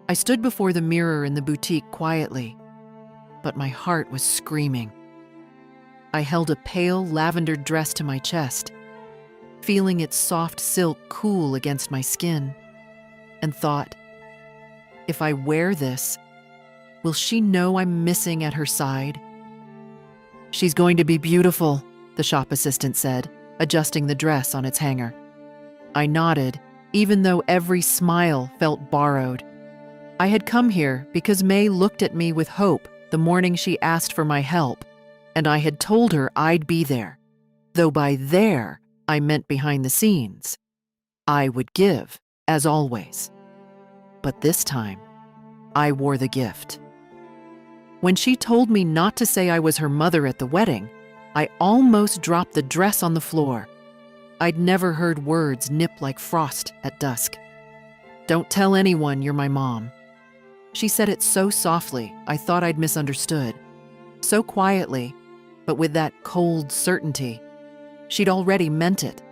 I stood before the mirror in the boutique quietly, but my heart was screaming. I held a pale lavender dress to my chest, feeling its soft silk cool against my skin, and thought, if I wear this, will she know I'm missing at her side? She's going to be beautiful, the shop assistant said, adjusting the dress on its hanger. I nodded, even though every smile felt borrowed. I had come here because May looked at me with hope the morning she asked for my help, and I had told her I'd be there, though by there I meant behind the scenes. I would give, as always. But this time, I wore the gift. When she told me not to say I was her mother at the wedding, I almost dropped the dress on the floor. I'd never heard words nip like frost at dusk. Don't tell anyone you're my mom. She said it so softly, I thought I'd misunderstood. So quietly, but with that cold certainty. She'd already meant it.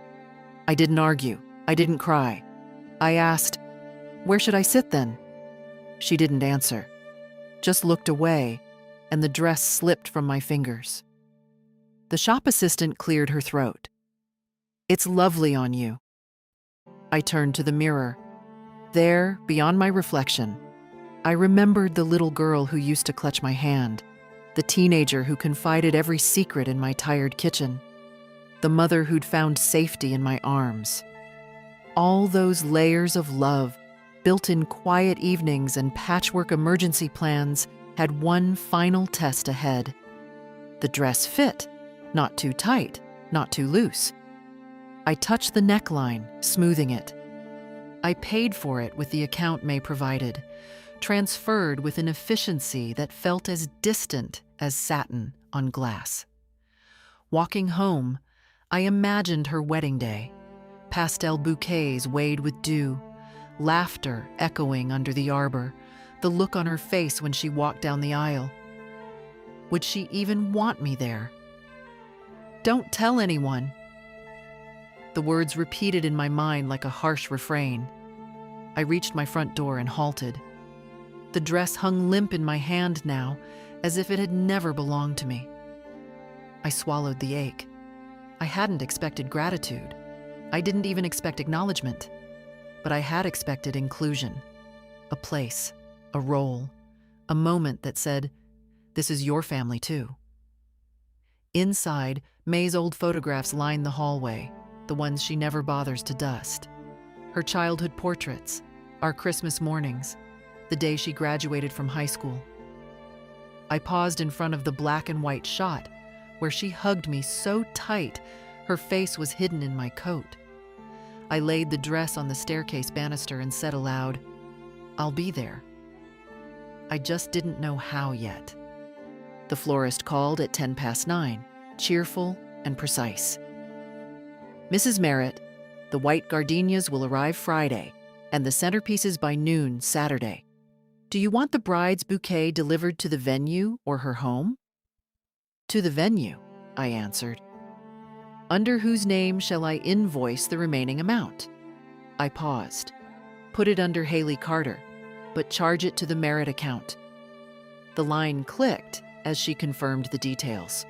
I didn't argue. I didn't cry. I asked, where should I sit then? She didn't answer, just looked away, and the dress slipped from my fingers. The shop assistant cleared her throat. It's lovely on you. I turned to the mirror. There, beyond my reflection, I remembered the little girl who used to clutch my hand, the teenager who confided every secret in my tired kitchen, the mother who'd found safety in my arms. All those layers of love, built in quiet evenings and patchwork emergency plans, had one final test ahead. The dress fit, not too tight, not too loose. I touched the neckline, smoothing it. I paid for it with the account May provided, transferred with an efficiency that felt as distant as satin on glass. Walking home, I imagined her wedding day, pastel bouquets weighed with dew, laughter echoing under the arbor, the look on her face when she walked down the aisle. Would she even want me there? Don't tell anyone. The words repeated in my mind like a harsh refrain. I reached my front door and halted. The dress hung limp in my hand now, as if it had never belonged to me. I swallowed the ache. I hadn't expected gratitude. I didn't even expect acknowledgement. But I had expected inclusion. A place, a role, a moment that said, this is your family too. Inside, May's old photographs lined the hallway, the ones she never bothers to dust. Her childhood portraits, our Christmas mornings, the day she graduated from high school. I paused in front of the black and white shot, where she hugged me so tight her face was hidden in my coat. I laid the dress on the staircase banister and said aloud, I'll be there. I just didn't know how yet. The florist called at 9:10, cheerful and precise. Mrs. Merritt, the white gardenias will arrive Friday, and the centerpieces by noon Saturday. Do you want the bride's bouquet delivered to the venue or her home? To the venue, I answered. Under whose name shall I invoice the remaining amount? I paused. Put it under Haley Carter, but charge it to the Merritt account. The line clicked as she confirmed the details.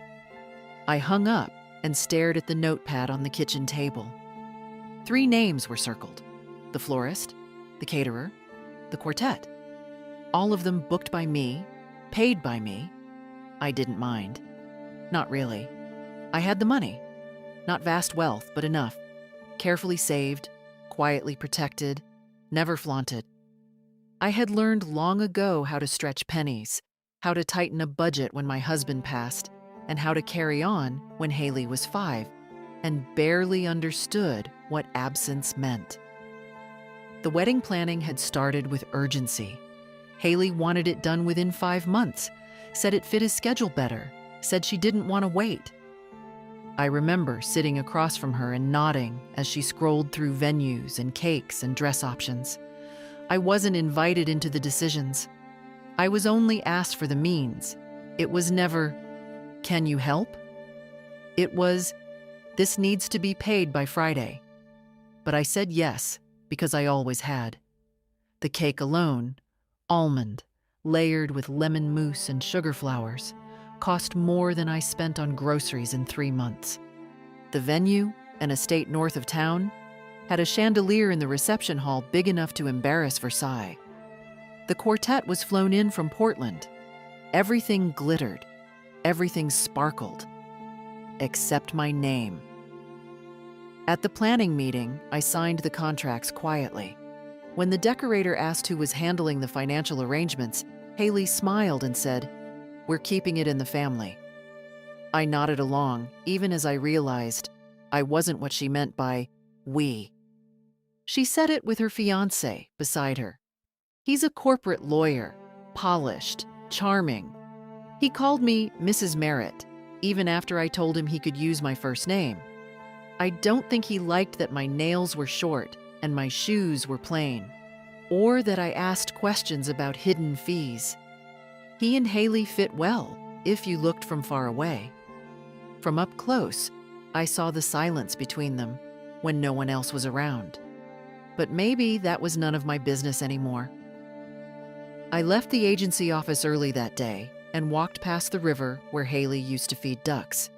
I hung up and stared at the notepad on the kitchen table. 3 names were circled: the florist, the caterer, the quartet. All of them booked by me, paid by me. I didn't mind. Not really. I had the money. Not vast wealth, but enough. Carefully saved, quietly protected, never flaunted. I had learned long ago how to stretch pennies, how to tighten a budget when my husband passed, and how to carry on when Haley was 5, and barely understood what absence meant. The wedding planning had started with urgency. Haley wanted it done within 5 months, said it fit his schedule better, said she didn't want to wait. I remember sitting across from her and nodding as she scrolled through venues and cakes and dress options. I wasn't invited into the decisions. I was only asked for the means. It was never, can you help? It was, this needs to be paid by Friday. But I said yes, because I always had. The cake alone, almond, layered with lemon mousse and sugar flowers, cost more than I spent on groceries in 3 months. The venue, an estate north of town, had a chandelier in the reception hall big enough to embarrass Versailles. The quartet was flown in from Portland. Everything glittered, everything sparkled, except my name. At the planning meeting, I signed the contracts quietly. When the decorator asked who was handling the financial arrangements, Haley smiled and said, "We're keeping it in the family." I nodded along, even as I realized I wasn't what she meant by we. She said it with her fiancé beside her. He's a corporate lawyer, polished, charming. He called me Mrs. Merritt, even after I told him he could use my first name. I don't think he liked that my nails were short and my shoes were plain, or that I asked questions about hidden fees. He and Haley fit well, if you looked from far away. From up close, I saw the silence between them when no one else was around. But maybe that was none of my business anymore. I left the agency office early that day and walked past the river where Haley used to feed ducks.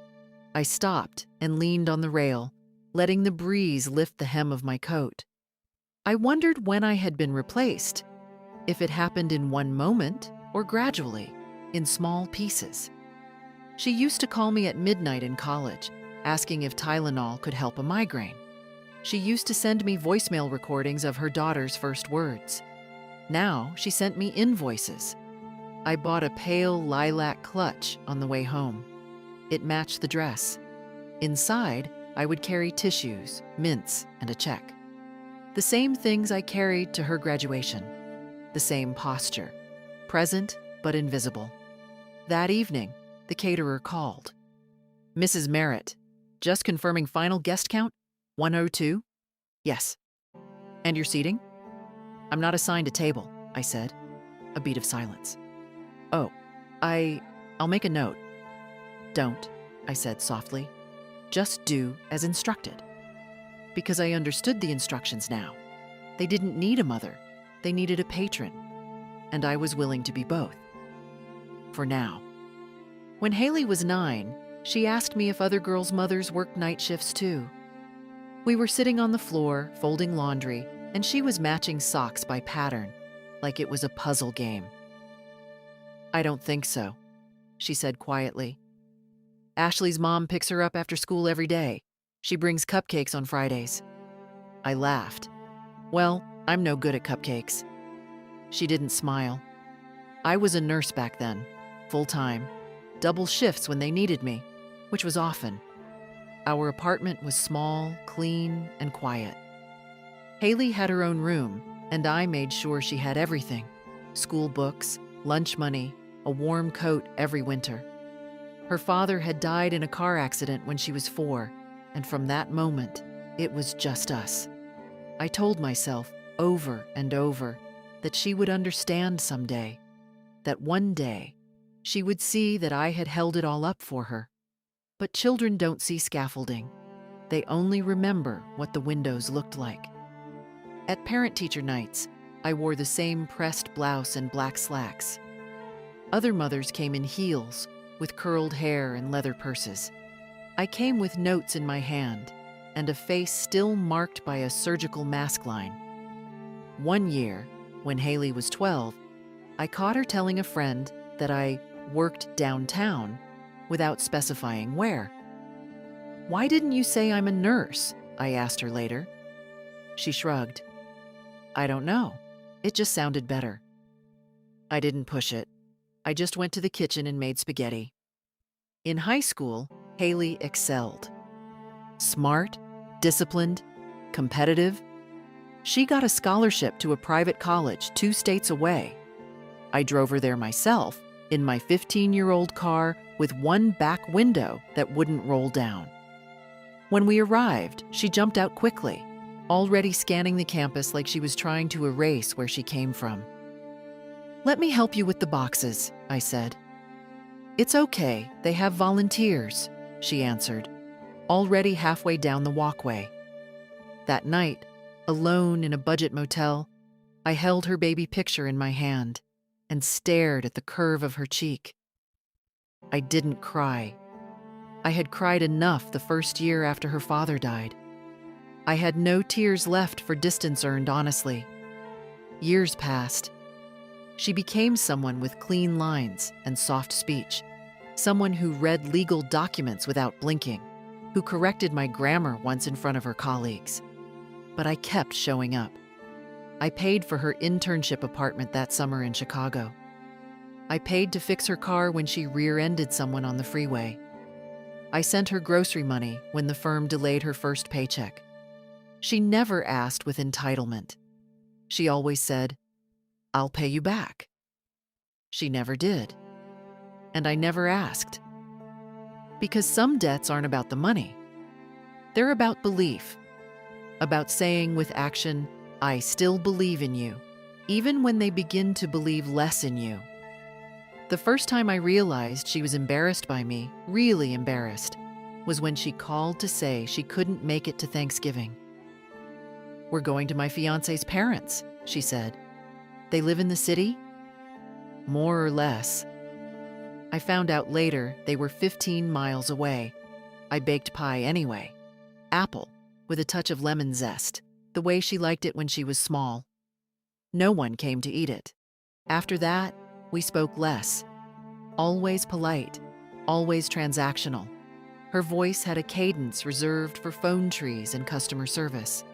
I stopped and leaned on the rail, letting the breeze lift the hem of my coat. I wondered when I had been replaced, if it happened in one moment or gradually, in small pieces. She used to call me at midnight in college, asking if Tylenol could help a migraine. She used to send me voicemail recordings of her daughter's first words. Now she sent me invoices. I bought a pale lilac clutch on the way home. It matched the dress. Inside, I would carry tissues, mints, and a check. The same things I carried to her graduation. The same posture, present but invisible. That evening, the caterer called. "Mrs. Merritt, just confirming final guest count, 102? Yes. And your seating?" "I'm not assigned a table," I said. A beat of silence. "Oh, I'll make a note." "Don't," I said softly. "Just do as instructed." Because I understood the instructions now. They didn't need a mother. They needed a patron. And I was willing to be both. For now. When Haley was 9, she asked me if other girls' mothers worked night shifts too. We were sitting on the floor, folding laundry, and she was matching socks by pattern, like it was a puzzle game. "I don't think so," she said quietly. "Ashley's mom picks her up after school every day. She brings cupcakes on Fridays." I laughed. "Well, I'm no good at cupcakes." She didn't smile. I was a nurse back then, full-time, double shifts when they needed me, which was often. Our apartment was small, clean, and quiet. Haley had her own room, and I made sure she had everything: school books, lunch money, a warm coat every winter. Her father had died in a car accident when she was 4, and from that moment, it was just us. I told myself over and over that she would understand someday, that one day she would see that I had held it all up for her. But children don't see scaffolding. They only remember what the windows looked like. At parent-teacher nights, I wore the same pressed blouse and black slacks. Other mothers came in heels, with curled hair and leather purses. I came with notes in my hand and a face still marked by a surgical mask line. One year, when Haley was 12, I caught her telling a friend that I worked downtown without specifying where. "Why didn't you say I'm a nurse?" I asked her later. She shrugged. "I don't know. It just sounded better." I didn't push it. I just went to the kitchen and made spaghetti. In high school, Haley excelled. Smart, disciplined, competitive. She got a scholarship to a private college 2 states away. I drove her there myself in my 15-year-old car with one back window that wouldn't roll down. When we arrived, she jumped out quickly, already scanning the campus like she was trying to erase where she came from. "Let me help you with the boxes," I said. "It's okay, they have volunteers," she answered, already halfway down the walkway. That night, alone in a budget motel, I held her baby picture in my hand and stared at the curve of her cheek. I didn't cry. I had cried enough the first year after her father died. I had no tears left for distance earned, honestly. Years passed. She became someone with clean lines and soft speech, someone who read legal documents without blinking, who corrected my grammar once in front of her colleagues. But I kept showing up. I paid for her internship apartment that summer in Chicago. I paid to fix her car when she rear-ended someone on the freeway. I sent her grocery money when the firm delayed her first paycheck. She never asked with entitlement. She always said, "I'll pay you back." She never did. And I never asked. Because some debts aren't about the money. They're about belief. About saying with action, "I still believe in you," even when they begin to believe less in you. The first time I realized she was embarrassed by me, really embarrassed, was when she called to say she couldn't make it to Thanksgiving. "We're going to my fiancé's parents," she said. "They live in the city?" "More or less." I found out later they were 15 miles away. I baked pie anyway. Apple, with a touch of lemon zest, the way she liked it when she was small. No one came to eat it. After that, we spoke less. Always polite, always transactional. Her voice had a cadence reserved for phone trees and customer service.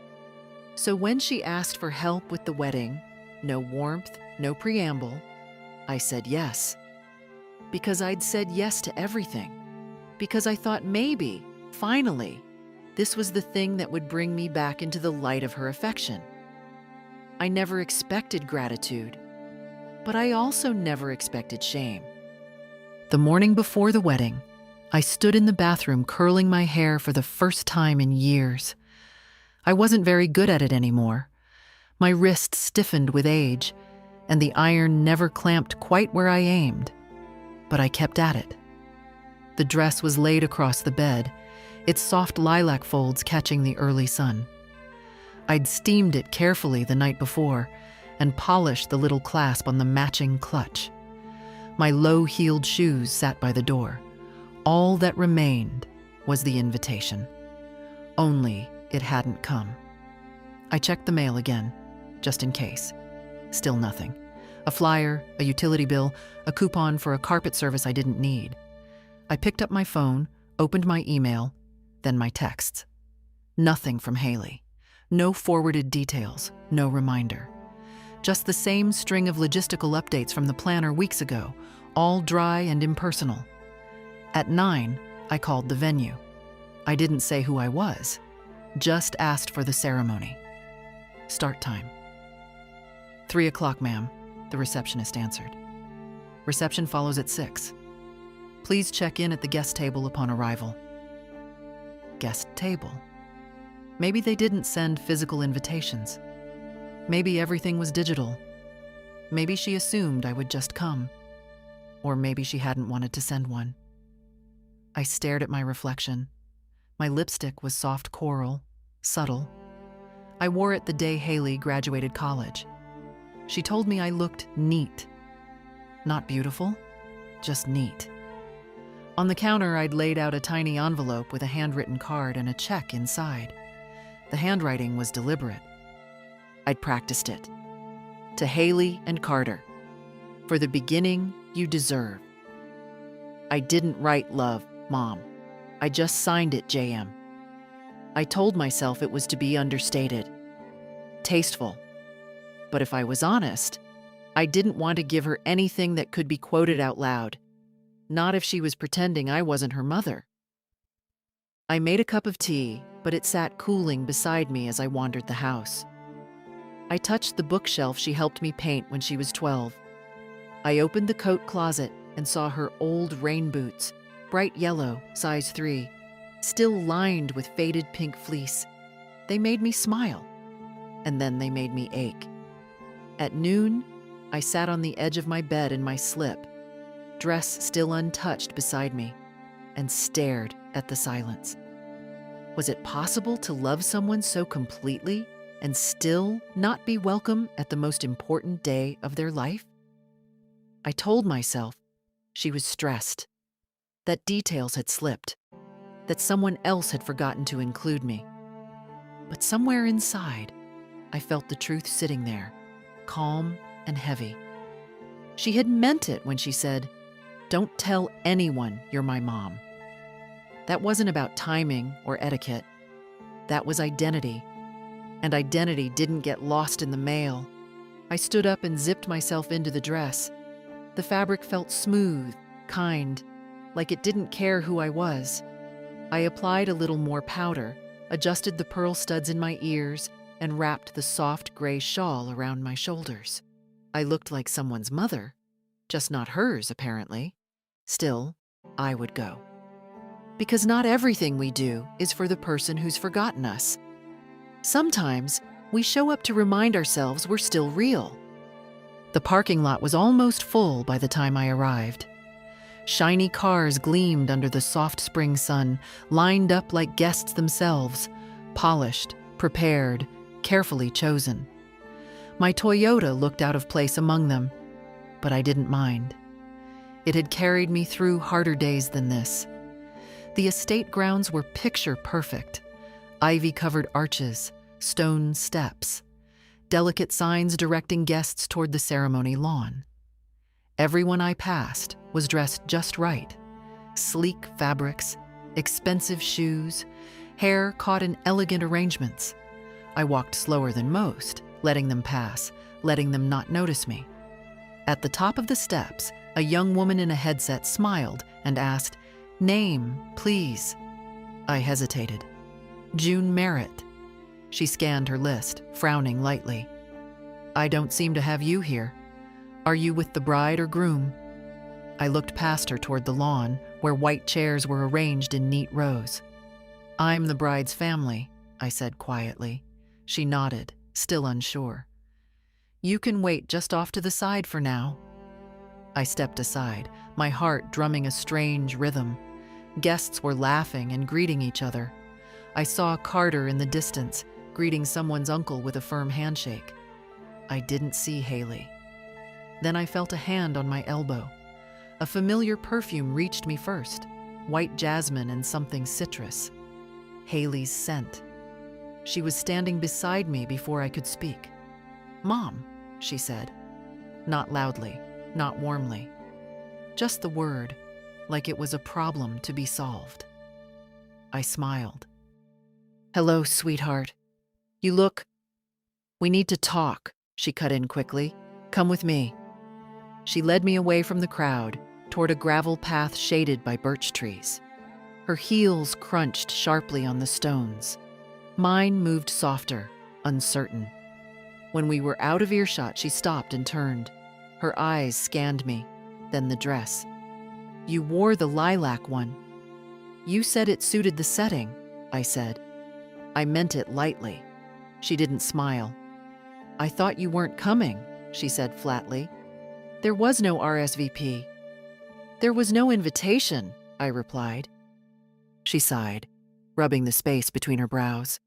So when she asked for help with the wedding, no warmth, no preamble, I said yes. Because I'd said yes to everything. Because I thought maybe, finally, this was the thing that would bring me back into the light of her affection. I never expected gratitude, but I also never expected shame. The morning before the wedding, I stood in the bathroom curling my hair for the first time in years. I wasn't very good at it anymore. My wrist stiffened with age, and the iron never clamped quite where I aimed. But I kept at it. The dress was laid across the bed, its soft lilac folds catching the early sun. I'd steamed it carefully the night before and polished the little clasp on the matching clutch. My low-heeled shoes sat by the door. All that remained was the invitation. Only it hadn't come. I checked the mail again, just in case. Still nothing. A flyer, a utility bill, a coupon for a carpet service I didn't need. I picked up my phone, opened my email, then my texts. Nothing from Haley. No forwarded details, no reminder. Just the same string of logistical updates from the planner weeks ago, all dry and impersonal. At 9, I called the venue. I didn't say who I was, just asked for the ceremony. Start time. 3 o'clock, ma'am, the receptionist answered. Reception follows at 6. Please check in at the guest table upon arrival. Guest table. Maybe they didn't send physical invitations. Maybe everything was digital. Maybe she assumed I would just come. Or maybe she hadn't wanted to send one. I stared at my reflection. My lipstick was soft coral, subtle. I wore it the day Haley graduated college. She told me I looked neat. Not beautiful, just neat. On the counter, I'd laid out a tiny envelope with a handwritten card and a check inside. The handwriting was deliberate. I'd practiced it. To Haley and Carter. For the beginning you deserve. I didn't write love, Mom. I just signed it JM. I told myself it was to be understated. Tasteful. But if I was honest, I didn't want to give her anything that could be quoted out loud. Not if she was pretending I wasn't her mother. I made a cup of tea, but it sat cooling beside me as I wandered the house. I touched the bookshelf she helped me paint when she was 12. I opened the coat closet and saw her old rain boots, bright yellow, size 3, still lined with faded pink fleece. They made me smile, and then they made me ache. At noon, I sat on the edge of my bed in my slip, dress still untouched beside me, and stared at the silence. Was it possible to love someone so completely, and still not be welcome at the most important day of their life? I told myself she was stressed, that details had slipped, that someone else had forgotten to include me. But somewhere inside, I felt the truth sitting there, calm and heavy. She had meant it when she said, "Don't tell anyone you're my mom." That wasn't about timing or etiquette. That was identity. And identity didn't get lost in the mail. I stood up and zipped myself into the dress. The fabric felt smooth, kind, like it didn't care who I was. I applied a little more powder, adjusted the pearl studs in my ears, and wrapped the soft gray shawl around my shoulders. I looked like someone's mother, just not hers, apparently. Still, I would go. Because not everything we do is for the person who's forgotten us. Sometimes we show up to remind ourselves we're still real. The parking lot was almost full by the time I arrived. Shiny cars gleamed under the soft spring sun, lined up like guests themselves, polished, prepared, carefully chosen. My Toyota looked out of place among them, but I didn't mind. It had carried me through harder days than this. The estate grounds were picture perfect. Ivy-covered arches, stone steps, delicate signs directing guests toward the ceremony lawn. Everyone I passed was dressed just right. Sleek fabrics, expensive shoes, hair caught in elegant arrangements. I walked slower than most, letting them pass, letting them not notice me. At the top of the steps, a young woman in a headset smiled and asked, "Name, please." I hesitated. "June Merritt." She scanned her list, frowning lightly. "I don't seem to have you here. Are you with the bride or groom?" I looked past her toward the lawn, where white chairs were arranged in neat rows. "I'm the bride's family," I said quietly. She nodded, still unsure. "You can wait just off to the side for now." I stepped aside, my heart drumming a strange rhythm. Guests were laughing and greeting each other. I saw Carter in the distance, greeting someone's uncle with a firm handshake. I didn't see Haley. Then I felt a hand on my elbow. A familiar perfume reached me first, white jasmine and something citrus. Haley's scent. She was standing beside me before I could speak. "Mom," she said. Not loudly, not warmly. Just the word, like it was a problem to be solved. I smiled. "Hello, sweetheart. You look—" "We need to talk," she cut in quickly. "Come with me." She led me away from the crowd, toward a gravel path shaded by birch trees. Her heels crunched sharply on the stones. Mine moved softer, uncertain. When we were out of earshot, she stopped and turned. Her eyes scanned me, then the dress. "You wore the lilac one." "You said it suited the setting," I said. I meant it lightly. She didn't smile. "I thought you weren't coming," she said flatly. "There was no RSVP." "There was no invitation," I replied. She sighed, rubbing the space between her brows.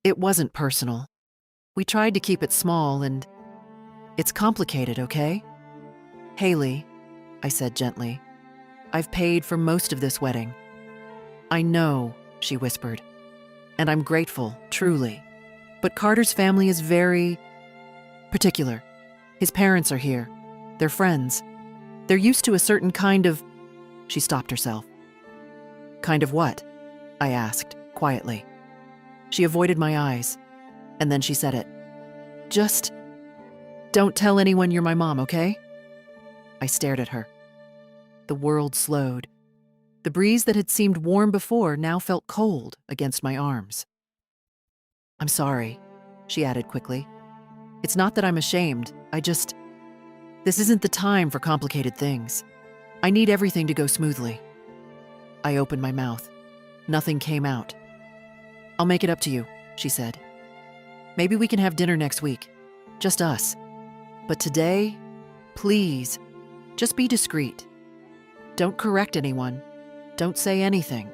"It wasn't personal. We tried to keep it small and it's complicated, okay?" "Haley," I said gently, "I've paid for most of this wedding." "I know," she whispered, "and I'm grateful, truly. But Carter's family is very particular. His parents are here. They're friends. They're used to a certain kind of—" She stopped herself. "Kind of what?" I asked, quietly. She avoided my eyes, and then she said it. "Just don't tell anyone you're my mom, okay?" I stared at her. The world slowed. The breeze that had seemed warm before now felt cold against my arms. "I'm sorry," she added quickly. "It's not that I'm ashamed. This isn't the time for complicated things. I need everything to go smoothly." I opened my mouth. Nothing came out. "I'll make it up to you," she said. "Maybe we can have dinner next week. Just us. But today, please, just be discreet. Don't correct anyone. Don't say anything."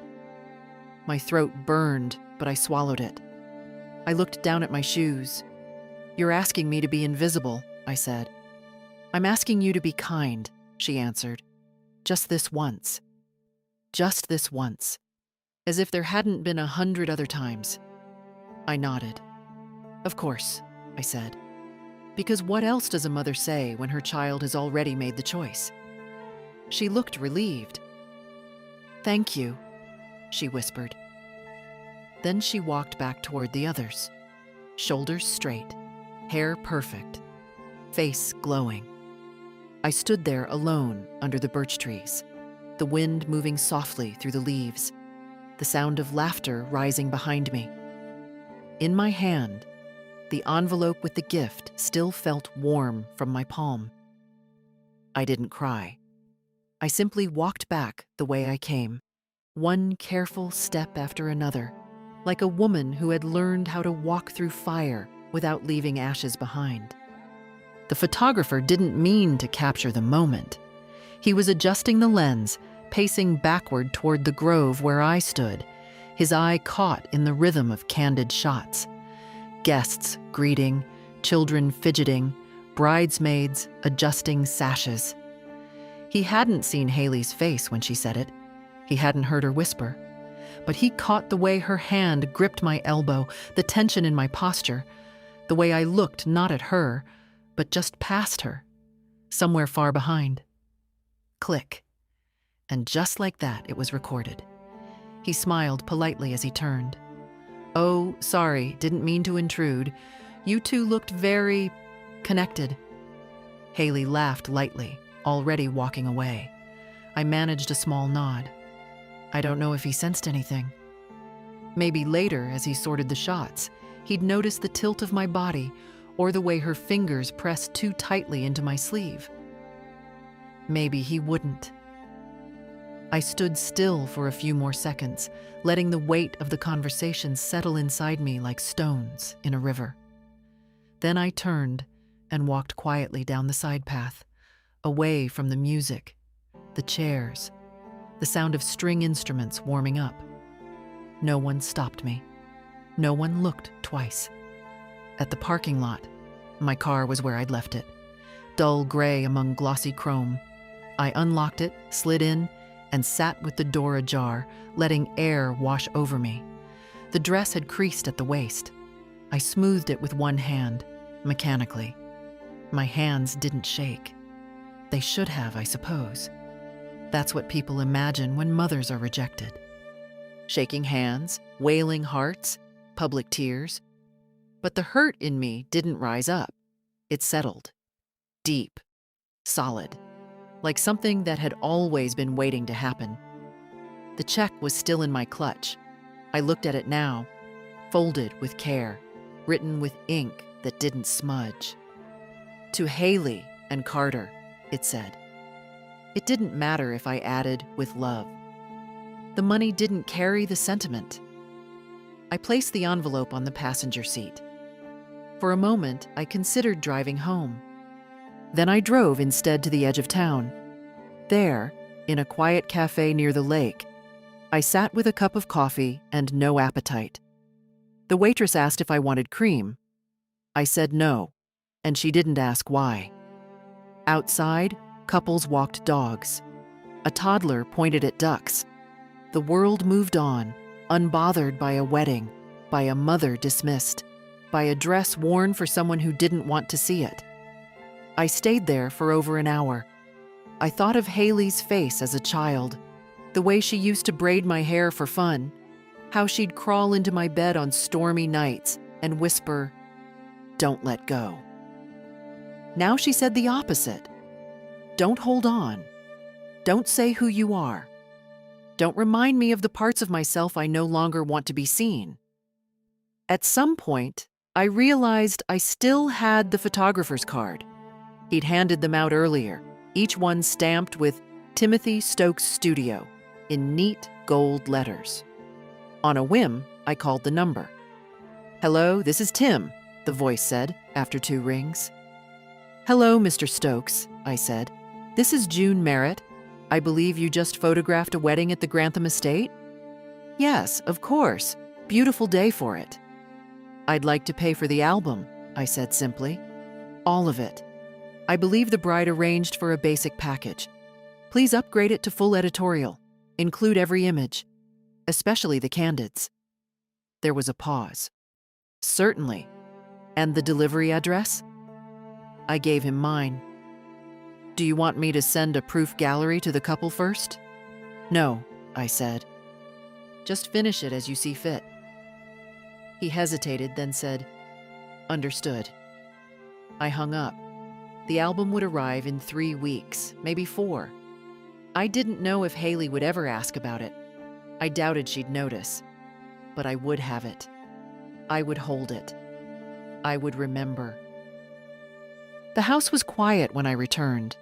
My throat burned, but I swallowed it. I looked down at my shoes. "You're asking me to be invisible," I said. "I'm asking you to be kind," she answered. "Just this once. Just this once." As if there hadn't been 100 other times. I nodded. "Of course," I said. Because what else does a mother say when her child has already made the choice? She looked relieved. "Thank you," she whispered. Then she walked back toward the others. Shoulders straight, hair perfect, face glowing. I stood there alone under the birch trees, the wind moving softly through the leaves, the sound of laughter rising behind me. In my hand, the envelope with the gift still felt warm from my palm. I didn't cry. I simply walked back the way I came, one careful step after another, like a woman who had learned how to walk through fire without leaving ashes behind. The photographer didn't mean to capture the moment. He was adjusting the lens, pacing backward toward the grove where I stood, his eye caught in the rhythm of candid shots. Guests greeting, children fidgeting, bridesmaids adjusting sashes. He hadn't seen Haley's face when she said it. He hadn't heard her whisper. But he caught the way her hand gripped my elbow, the tension in my posture, the way I looked not at her, but just past her, somewhere far behind. Click. And just like that, it was recorded. He smiled politely as he turned. "Oh, sorry, didn't mean to intrude. You two looked very connected." Haley laughed lightly, already walking away. I managed a small nod. I don't know if he sensed anything. Maybe later, as he sorted the shots, he'd notice the tilt of my body or the way her fingers pressed too tightly into my sleeve. Maybe he wouldn't. I stood still for a few more seconds, letting the weight of the conversation settle inside me like stones in a river. Then I turned and walked quietly down the side path, away from the music, the chairs, the sound of string instruments warming up. No one stopped me. No one looked twice. At the parking lot, my car was where I'd left it, dull gray among glossy chrome. I unlocked it, slid in, and sat with the door ajar, letting air wash over me. The dress had creased at the waist. I smoothed it with one hand, mechanically. My hands didn't shake. They should have, I suppose. That's what people imagine when mothers are rejected. Shaking hands, wailing hearts, public tears. But the hurt in me didn't rise up. It settled. Deep. Solid. Like something that had always been waiting to happen. The check was still in my clutch. I looked at it now, folded with care, written with ink that didn't smudge. To Haley and Carter, it said. It didn't matter if I added with love. The money didn't carry the sentiment. I placed the envelope on the passenger seat. For a moment, I considered driving home. Then I drove instead to the edge of town. There, in a quiet cafe near the lake, I sat with a cup of coffee and no appetite. The waitress asked if I wanted cream. I said no, and she didn't ask why. Outside, couples walked dogs. A toddler pointed at ducks. The world moved on, unbothered by a wedding, by a mother dismissed, by a dress worn for someone who didn't want to see it. I stayed there for over an hour. I thought of Haley's face as a child, the way she used to braid my hair for fun, how she'd crawl into my bed on stormy nights and whisper, "Don't let go." Now she said the opposite. "Don't hold on. Don't say who you are. Don't remind me of the parts of myself I no longer want to be seen." At some point, I realized I still had the photographer's card. He'd handed them out earlier, each one stamped with Timothy Stokes Studio in neat gold letters. On a whim, I called the number. "Hello, this is Tim," the voice said after 2 rings. "Hello, Mr. Stokes," I said. "This is June Merritt. I believe you just photographed a wedding at the Grantham Estate?" "Yes, of course. Beautiful day for it." I'd like to pay for the album, I said simply. All of it. I believe the bride arranged for a basic package. Please upgrade it to full editorial. Include every image, especially the candids. There was a pause. Certainly. And the delivery address? I gave him mine. Do you want me to send a proof gallery to the couple first? No, I said. Just finish it as you see fit. He hesitated, then said, Understood. I hung up. The album would arrive in 3 weeks, maybe 4. I didn't know if Haley would ever ask about it. I doubted she'd notice. But I would have it. I would hold it. I would remember. The house was quiet when I returned,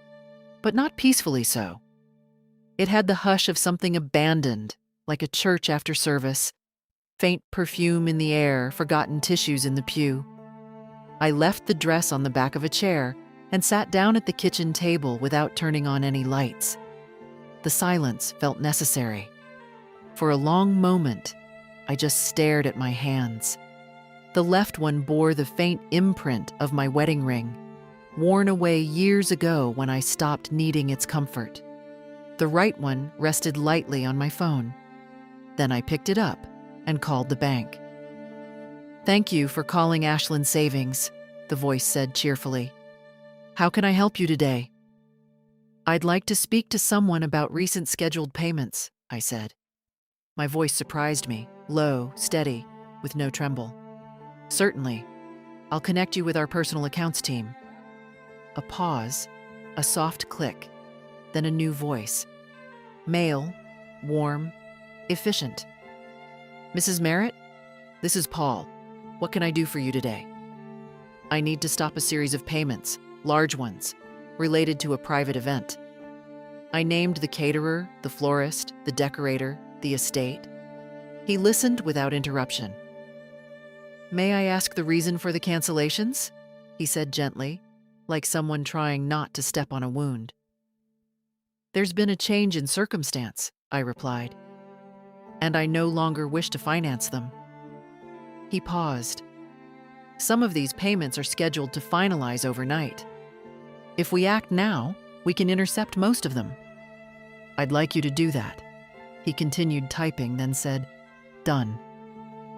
but not peacefully so. It had the hush of something abandoned, like a church after service, faint perfume in the air, forgotten tissues in the pew. I left the dress on the back of a chair and sat down at the kitchen table without turning on any lights. The silence felt necessary. For a long moment, I just stared at my hands. The left one bore the faint imprint of my wedding ring, worn away years ago when I stopped needing its comfort. The right one rested lightly on my phone. Then I picked it up and called the bank. Thank you for calling Ashland Savings, the voice said cheerfully. How can I help you today? I'd like to speak to someone about recent scheduled payments, I said. My voice surprised me, low, steady, with no tremble. Certainly. I'll connect you with our personal accounts team. A pause, a soft click, then a new voice. Male, warm, efficient. Mrs. Merritt, this is Paul. What can I do for you today? I need to stop a series of payments, large ones, related to a private event. I named the caterer, the florist, the decorator, the estate. He listened without interruption. May I ask the reason for the cancellations? He said gently, like someone trying not to step on a wound. There's been a change in circumstance, I replied, and I no longer wish to finance them. He paused. Some of these payments are scheduled to finalize overnight. If we act now, we can intercept most of them. I'd like you to do that. He continued typing, then said, Done.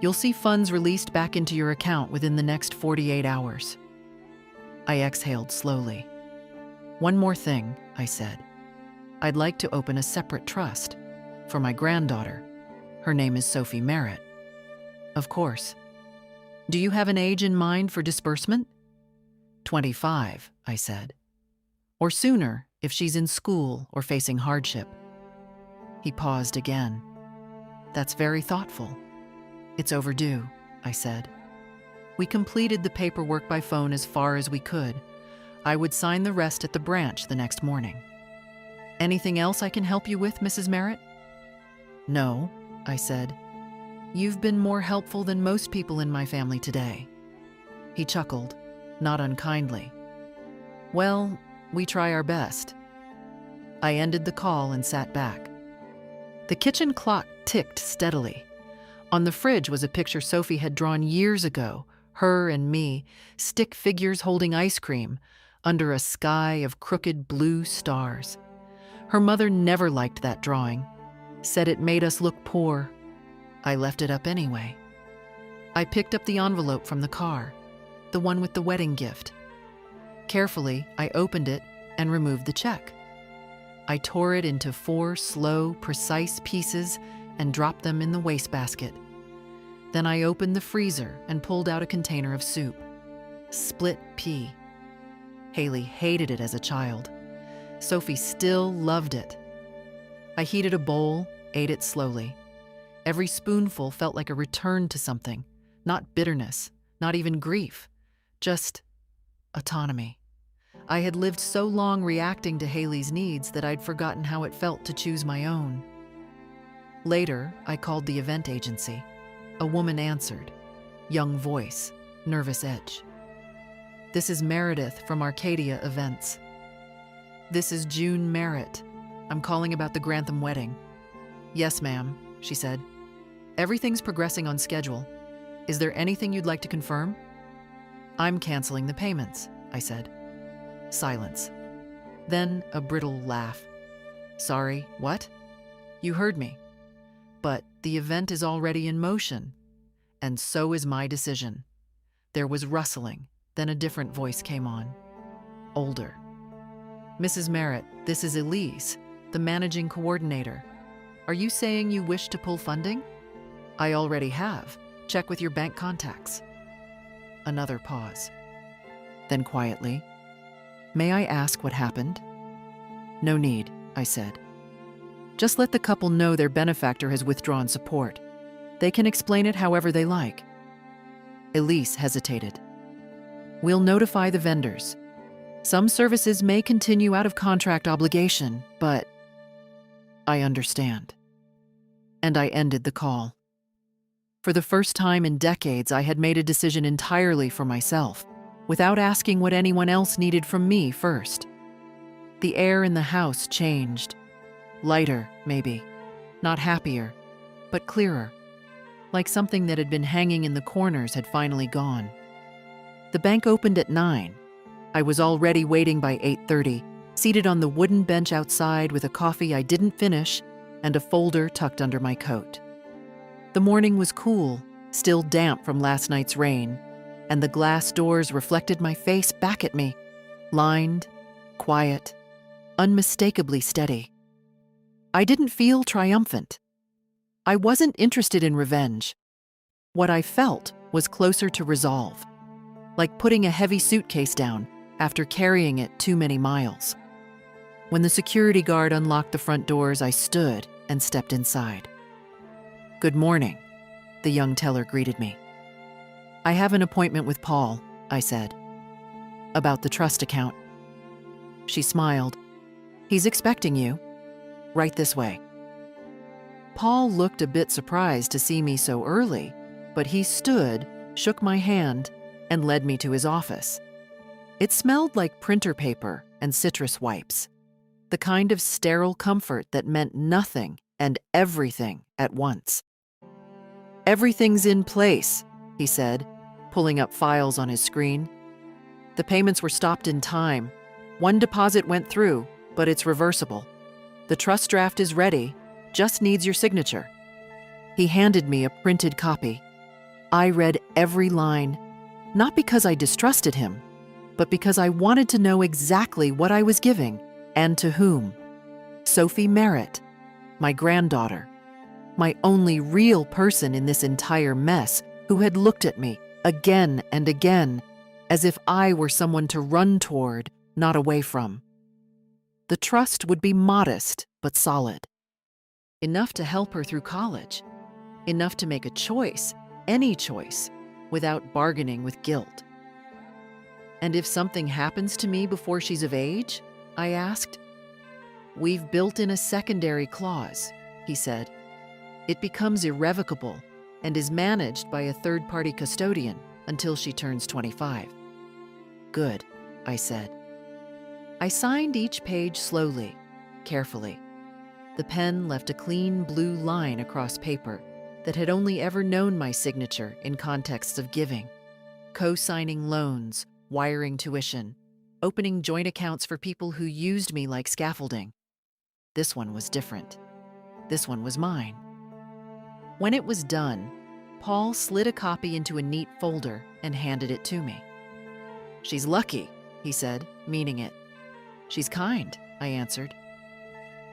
You'll see funds released back into your account within the next 48 hours. I exhaled slowly. One more thing, I said. I'd like to open a separate trust for my granddaughter. Her name is Sophie Merritt. Of course. Do you have an age in mind for disbursement? 25, I said. Or sooner if she's in school or facing hardship. He paused again. That's very thoughtful. It's overdue, I said. We completed the paperwork by phone as far as we could. I would sign the rest at the branch the next morning. Anything else I can help you with, Mrs. Merritt? No, I said. You've been more helpful than most people in my family today. He chuckled, not unkindly. Well, we try our best. I ended the call and sat back. The kitchen clock ticked steadily. On the fridge was a picture Sophie had drawn years ago, her and me, stick figures holding ice cream, under a sky of crooked blue stars. Her mother never liked that drawing, said it made us look poor. I left it up anyway. I picked up the envelope from the car, the one with the wedding gift. Carefully, I opened it and removed the check. I tore it into 4 slow, precise pieces and dropped them in the wastebasket. Then I opened the freezer and pulled out a container of soup. Split pea. Haley hated it as a child. Sophie still loved it. I heated a bowl, ate it slowly. Every spoonful felt like a return to something, not bitterness, not even grief, just autonomy. I had lived so long reacting to Haley's needs that I'd forgotten how it felt to choose my own. Later, I called the event agency. A woman answered. Young voice, nervous edge. This is Meredith from Arcadia Events. This is June Merritt. I'm calling about the Grantham wedding. Yes, ma'am, she said. Everything's progressing on schedule. Is there anything you'd like to confirm? I'm canceling the payments, I said. Silence. Then a brittle laugh. Sorry, what? You heard me. But the event is already in motion, and so is my decision. There was rustling, then a different voice came on. Older. Mrs. Merritt, this is Elise, the managing coordinator. Are you saying you wish to pull funding? I already have. Check with your bank contacts. Another pause. Then quietly, may I ask what happened? No need, I said. Just let the couple know their benefactor has withdrawn support. They can explain it however they like. Elise hesitated. We'll notify the vendors. Some services may continue out of contract obligation, but I understand. And I ended the call. For the first time in decades, I had made a decision entirely for myself, without asking what anyone else needed from me first. The air in the house changed. Lighter, maybe. Not happier, but clearer. Like something that had been hanging in the corners had finally gone. The bank opened at 9. I was already waiting by 8:30, seated on the wooden bench outside with a coffee I didn't finish and a folder tucked under my coat. The morning was cool, still damp from last night's rain, and the glass doors reflected my face back at me, lined, quiet, unmistakably steady. I didn't feel triumphant. I wasn't interested in revenge. What I felt was closer to resolve, like putting a heavy suitcase down after carrying it too many miles. When the security guard unlocked the front doors, I stood and stepped inside. Good morning, the young teller greeted me. I have an appointment with Paul, I said. About the trust account. She smiled. He's expecting you. Right this way. Paul looked a bit surprised to see me so early, but he stood, shook my hand, and led me to his office. It smelled like printer paper and citrus wipes, the kind of sterile comfort that meant nothing and everything at once. Everything's in place, he said, pulling up files on his screen. The payments were stopped in time. One deposit went through, but it's reversible. The trust draft is ready, just needs your signature. He handed me a printed copy. I read every line, not because I distrusted him, but because I wanted to know exactly what I was giving and to whom. Sophie Merritt, my granddaughter, my only real person in this entire mess, who had looked at me again and again as if I were someone to run toward, not away from. The trust would be modest but solid. Enough to help her through college. Enough to make a choice, any choice, without bargaining with guilt. And if something happens to me before she's of age? I asked. We've built in a secondary clause, he said. It becomes irrevocable and is managed by a third-party custodian until she turns 25. Good, I said. I signed each page slowly, carefully. The pen left a clean blue line across paper that had only ever known my signature in contexts of giving, co-signing loans, wiring tuition, opening joint accounts for people who used me like scaffolding. This one was different. This one was mine. When it was done, Paul slid a copy into a neat folder and handed it to me. She's lucky, he said, meaning it. She's kind, I answered.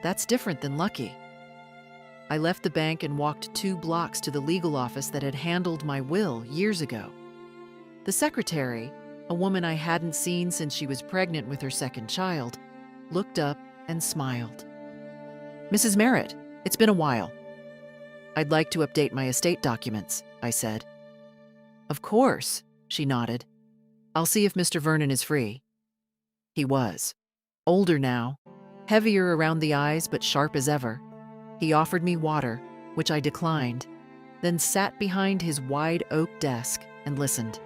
That's different than lucky. I left the bank and walked 2 blocks to the legal office that had handled my will years ago. The secretary, a woman I hadn't seen since she was pregnant with her second child, looked up and smiled. Mrs. Merritt, it's been a while. I'd like to update my estate documents, I said. Of course, she nodded. I'll see if Mr. Vernon is free. He was. Older now, heavier around the eyes but sharp as ever. He offered me water, which I declined, then sat behind his wide oak desk and listened.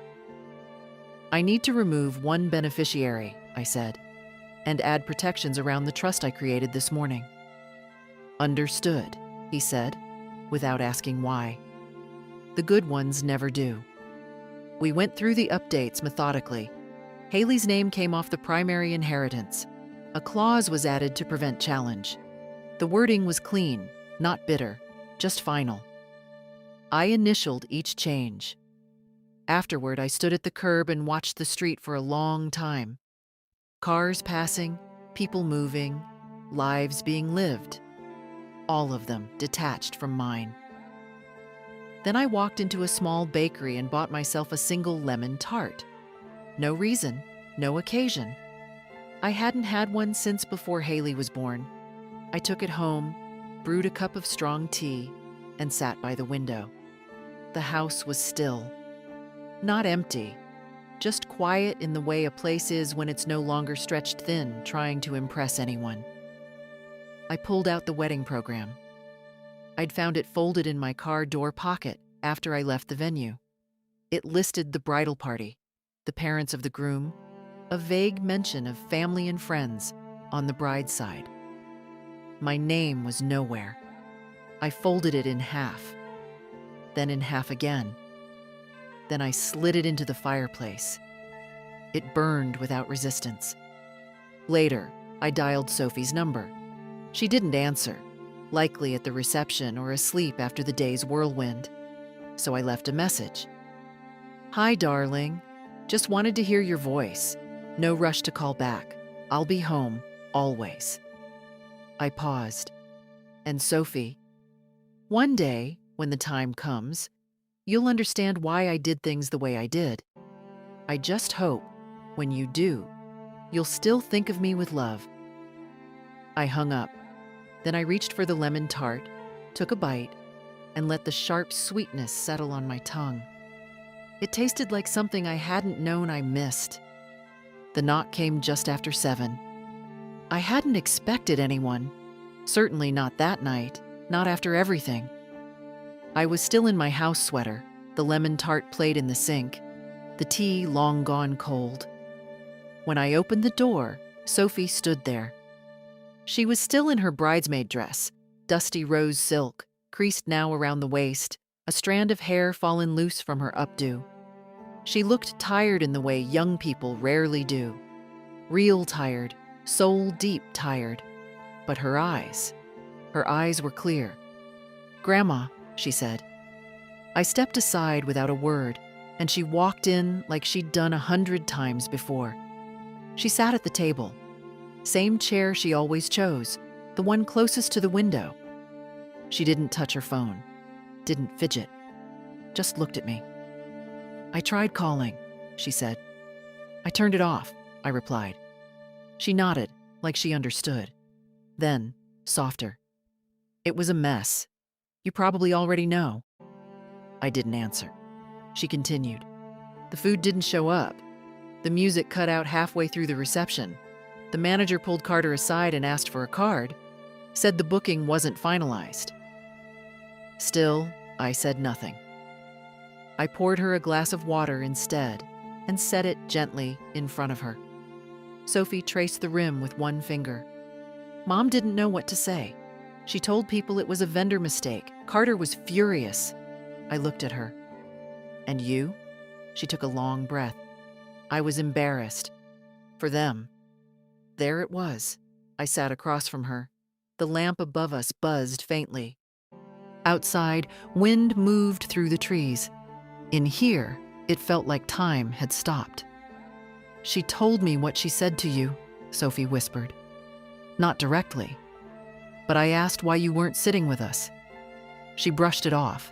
I need to remove one beneficiary, I said, and add protections around the trust I created this morning. Understood, he said, without asking why. The good ones never do. We went through the updates methodically. Haley's name came off the primary inheritance. A clause was added to prevent challenge. The wording was clean, not bitter, just final. I initialed each change. Afterward, I stood at the curb and watched the street for a long time. Cars passing, people moving, lives being lived. All of them detached from mine. Then I walked into a small bakery and bought myself a single lemon tart. No reason, no occasion. I hadn't had one since before Haley was born. I took it home, brewed a cup of strong tea, and sat by the window. The house was still. Not empty, just quiet in the way a place is when it's no longer stretched thin, trying to impress anyone. I pulled out the wedding program. I'd found it folded in my car door pocket after I left the venue. It listed the bridal party, the parents of the groom, a vague mention of family and friends on the bride's side. My name was nowhere. I folded it in half, then in half again. Then I slid it into the fireplace. It burned without resistance. Later, I dialed Sophie's number. She didn't answer, likely at the reception or asleep after the day's whirlwind. So I left a message. "Hi, darling. Just wanted to hear your voice. No rush to call back. I'll be home, always." I paused. And Sophie, "One day, when the time comes, you'll understand why I did things the way I did. I just hope, when you do, you'll still think of me with love." I hung up. Then I reached for the lemon tart, took a bite, and let the sharp sweetness settle on my tongue. It tasted like something I hadn't known I missed. The knock came just after 7. I hadn't expected anyone. Certainly not that night, not after everything. I was still in my house sweater, the lemon tart plate in the sink, the tea long gone cold. When I opened the door, Sophie stood there. She was still in her bridesmaid dress, dusty rose silk, creased now around the waist, a strand of hair fallen loose from her updo. She looked tired in the way young people rarely do. Real tired, soul-deep tired. But her eyes were clear. "Grandma," she said. I stepped aside without a word, and she walked in like she'd done 100 times before. She sat at the table. Same chair she always chose, the one closest to the window. She didn't touch her phone, didn't fidget, just looked at me. "I tried calling," she said. "I turned it off," I replied. She nodded, like she understood. Then, softer. "It was a mess. You probably already know." I didn't answer. She continued. "The food didn't show up. The music cut out halfway through the reception. The manager pulled Carter aside and asked for a card, said the booking wasn't finalized." Still, I said nothing. I poured her a glass of water instead and set it gently in front of her. Sophie traced the rim with one finger. Mom didn't know what to say. She told people it was a vendor mistake. Carter was furious. I looked at her. "And you?" She took a long breath. I was embarrassed. For them. There it was. I sat across from her. The lamp above us buzzed faintly. Outside, wind moved through the trees. In here, it felt like time had stopped. "She told me what she said to you," Sophie whispered. "Not directly. But I asked why you weren't sitting with us. She brushed it off.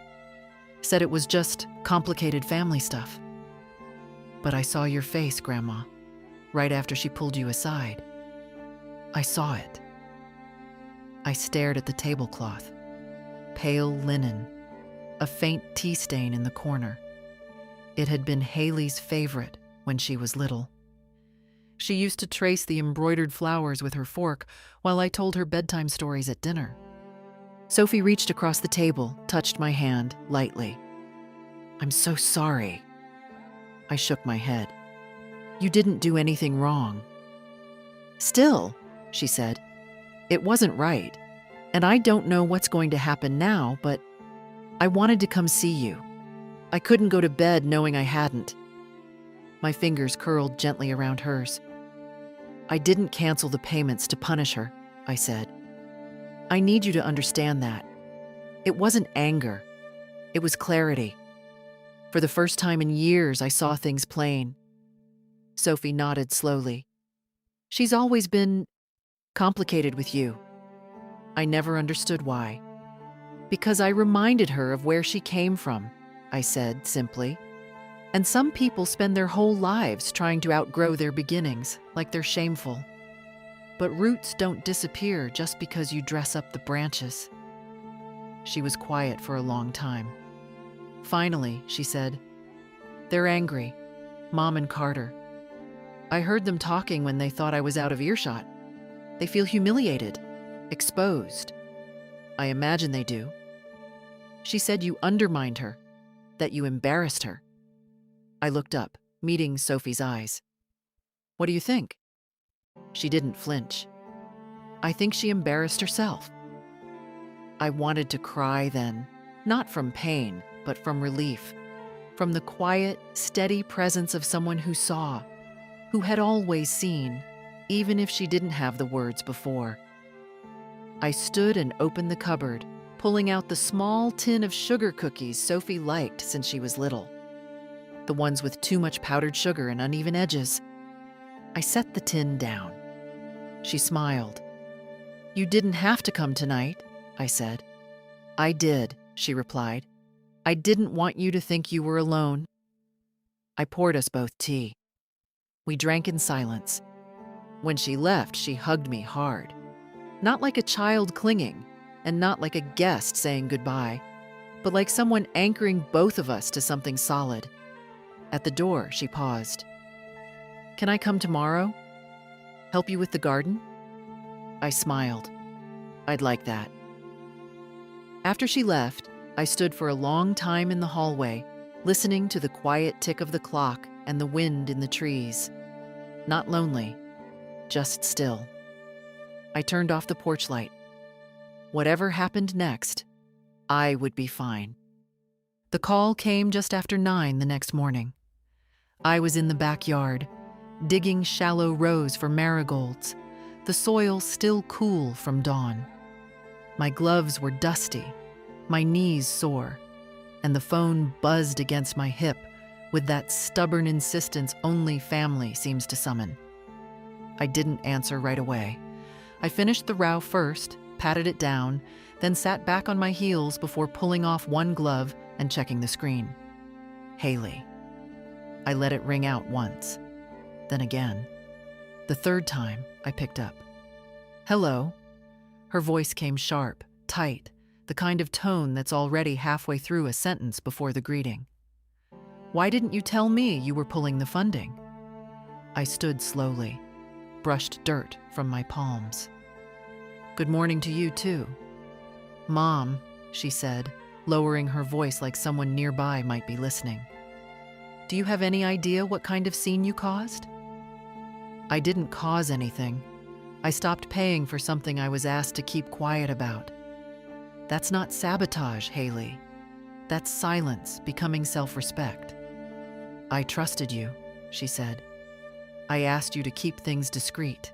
Said it was just complicated family stuff. But I saw your face, Grandma, right after she pulled you aside. I saw it." I stared at the tablecloth. Pale linen, a faint tea stain in the corner. It had been Haley's favorite when she was little. She used to trace the embroidered flowers with her fork while I told her bedtime stories at dinner. Sophie reached across the table, touched my hand lightly. "I'm so sorry." I shook my head. "You didn't do anything wrong." "Still," she said, "it wasn't right. And I don't know what's going to happen now, but I wanted to come see you. I couldn't go to bed knowing I hadn't. My fingers curled gently around hers. I didn't cancel the payments to punish her, I said. I need you to understand that. It wasn't anger. It was clarity. For the first time in years, I saw things plain. Sophie nodded slowly. She's always been complicated with you. I never understood why. Because I reminded her of where she came from, I said simply. And some people spend their whole lives trying to outgrow their beginnings, like they're shameful. But roots don't disappear just because you dress up the branches. She was quiet for a long time. Finally, she said, "They're angry, Mom and Carter. I heard them talking when they thought I was out of earshot. They feel humiliated, exposed. I imagine they do. She said you undermined her, that you embarrassed her." I looked up, meeting Sophie's eyes. "What do you think?" She didn't flinch. "I think she embarrassed herself." I wanted to cry then, not from pain, but from relief, from the quiet, steady presence of someone who saw, who had always seen, even if she didn't have the words before. I stood and opened the cupboard, pulling out the small tin of sugar cookies Sophie liked since she was little. The ones with too much powdered sugar and uneven edges. I set the tin down. She smiled. "You didn't have to come tonight," I said. "I did," she replied. "I didn't want you to think you were alone." I poured us both tea. We drank in silence. When she left, she hugged me hard. Not like a child clinging, and not like a guest saying goodbye, but like someone anchoring both of us to something solid. At the door, she paused. "Can I come tomorrow? Help you with the garden?" I smiled. "I'd like that." After she left, I stood for a long time in the hallway, listening to the quiet tick of the clock and the wind in the trees. Not lonely, just still. I turned off the porch light. Whatever happened next, I would be fine. The call came just after 9 the next morning. I was in the backyard, digging shallow rows for marigolds, the soil still cool from dawn. My gloves were dusty, my knees sore, and the phone buzzed against my hip with that stubborn insistence only family seems to summon. I didn't answer right away. I finished the row first, patted it down, then sat back on my heels before pulling off one glove and checking the screen. Haley. I let it ring out once, then again. The third time, I picked up. "Hello." Her voice came sharp, tight, the kind of tone that's already halfway through a sentence before the greeting. "Why didn't you tell me you were pulling the funding?" I stood slowly, brushed dirt from my palms. "Good morning to you, too." "Mom," she said, lowering her voice like someone nearby might be listening. "Do you have any idea what kind of scene you caused?" I didn't cause anything. I stopped paying for something I was asked to keep quiet about. That's not sabotage, Haley. That's silence becoming self-respect. "I trusted you," she said. "I asked you to keep things discreet.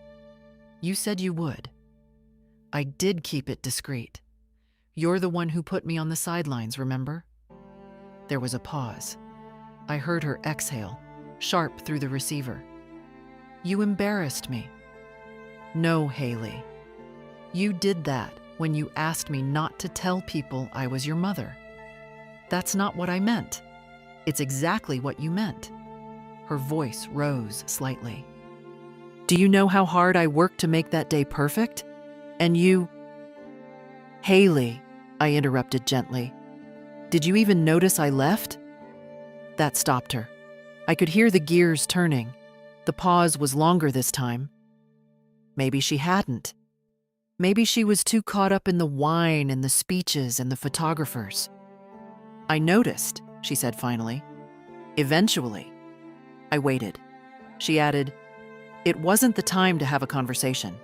You said you would. I did keep it discreet. You're the one who put me on the sidelines, remember?" There was a pause. I heard her exhale, sharp through the receiver. "You embarrassed me." "No, Haley. You did that when you asked me not to tell people I was your mother." "That's not what I meant." "It's exactly what you meant." Her voice rose slightly. "Do you know how hard I worked to make that day perfect? And you—" "Haley," I interrupted gently. "Did you even notice I left?" That stopped her. I could hear the gears turning. The pause was longer this time. Maybe she hadn't. Maybe she was too caught up in the wine and the speeches and the photographers. "I noticed," she said finally. "Eventually." I waited. She added, "It wasn't the time to have a conversation.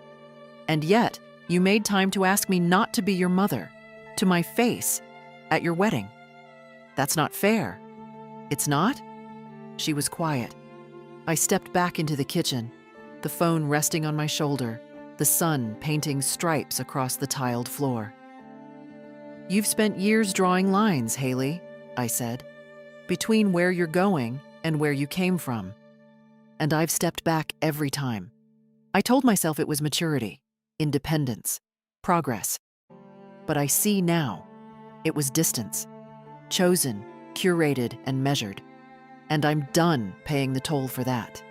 And yet, you made time to ask me not to be your mother, to my face, at your wedding. That's not fair." It's not? She was quiet. I stepped back into the kitchen, the phone resting on my shoulder, the sun painting stripes across the tiled floor. You've spent years drawing lines, Haley, I said, between where you're going and where you came from. And I've stepped back every time. I told myself it was maturity, independence, progress. But I see now, it was distance, chosen, curated, and measured. And I'm done paying the toll for that.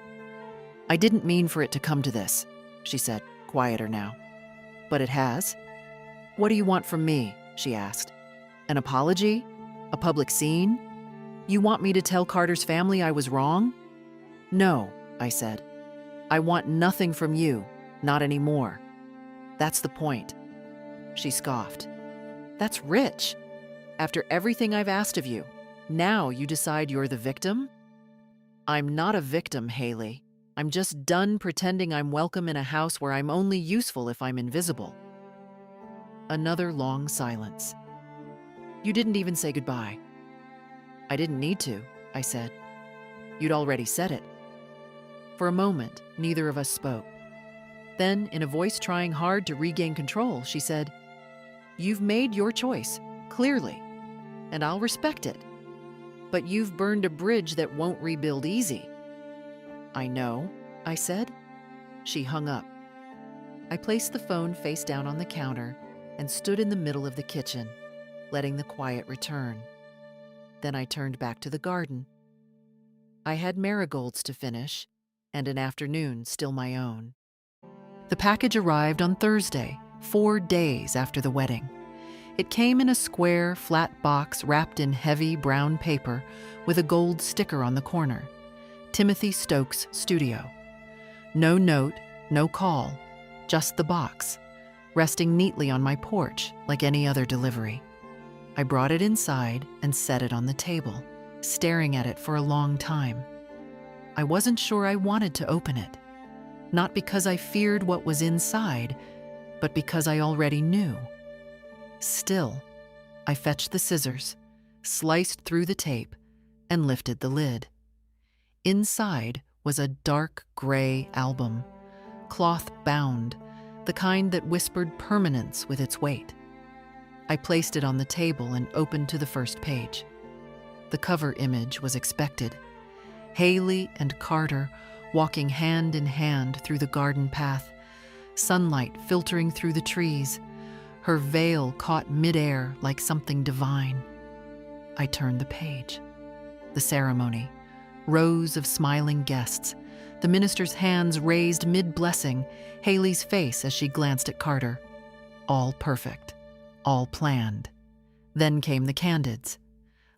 I didn't mean for it to come to this, she said, quieter now. But it has. What do you want from me? She asked. An apology? A public scene? You want me to tell Carter's family I was wrong? No, I said. I want nothing from you, not anymore. That's the point. She scoffed. That's rich. After everything I've asked of you, now you decide you're the victim? I'm not a victim, Haley. I'm just done pretending I'm welcome in a house where I'm only useful if I'm invisible. Another long silence. You didn't even say goodbye. I didn't need to, I said. You'd already said it. For a moment, neither of us spoke. Then, in a voice trying hard to regain control, she said, You've made your choice, clearly, and I'll respect it. But you've burned a bridge that won't rebuild easy. I know, I said. She hung up. I placed the phone face down on the counter and stood in the middle of the kitchen, letting the quiet return. Then I turned back to the garden. I had marigolds to finish, and an afternoon still my own. The package arrived on Thursday, 4 days after the wedding. It came in a square, flat box wrapped in heavy brown paper with a gold sticker on the corner. Timothy Stokes Studio. No note, no call, just the box, resting neatly on my porch like any other delivery. I brought it inside and set it on the table, staring at it for a long time. I wasn't sure I wanted to open it, not because I feared what was inside, but because I already knew. Still, I fetched the scissors, sliced through the tape, and lifted the lid. Inside was a dark gray album, cloth-bound, the kind that whispered permanence with its weight. I placed it on the table and opened to the first page. The cover image was expected. Haley and Carter walking hand in hand through the garden path, sunlight filtering through the trees, her veil caught midair like something divine. I turned the page. The ceremony, rows of smiling guests, the minister's hands raised mid-blessing, Haley's face as she glanced at Carter. All perfect, all planned. Then came the candids.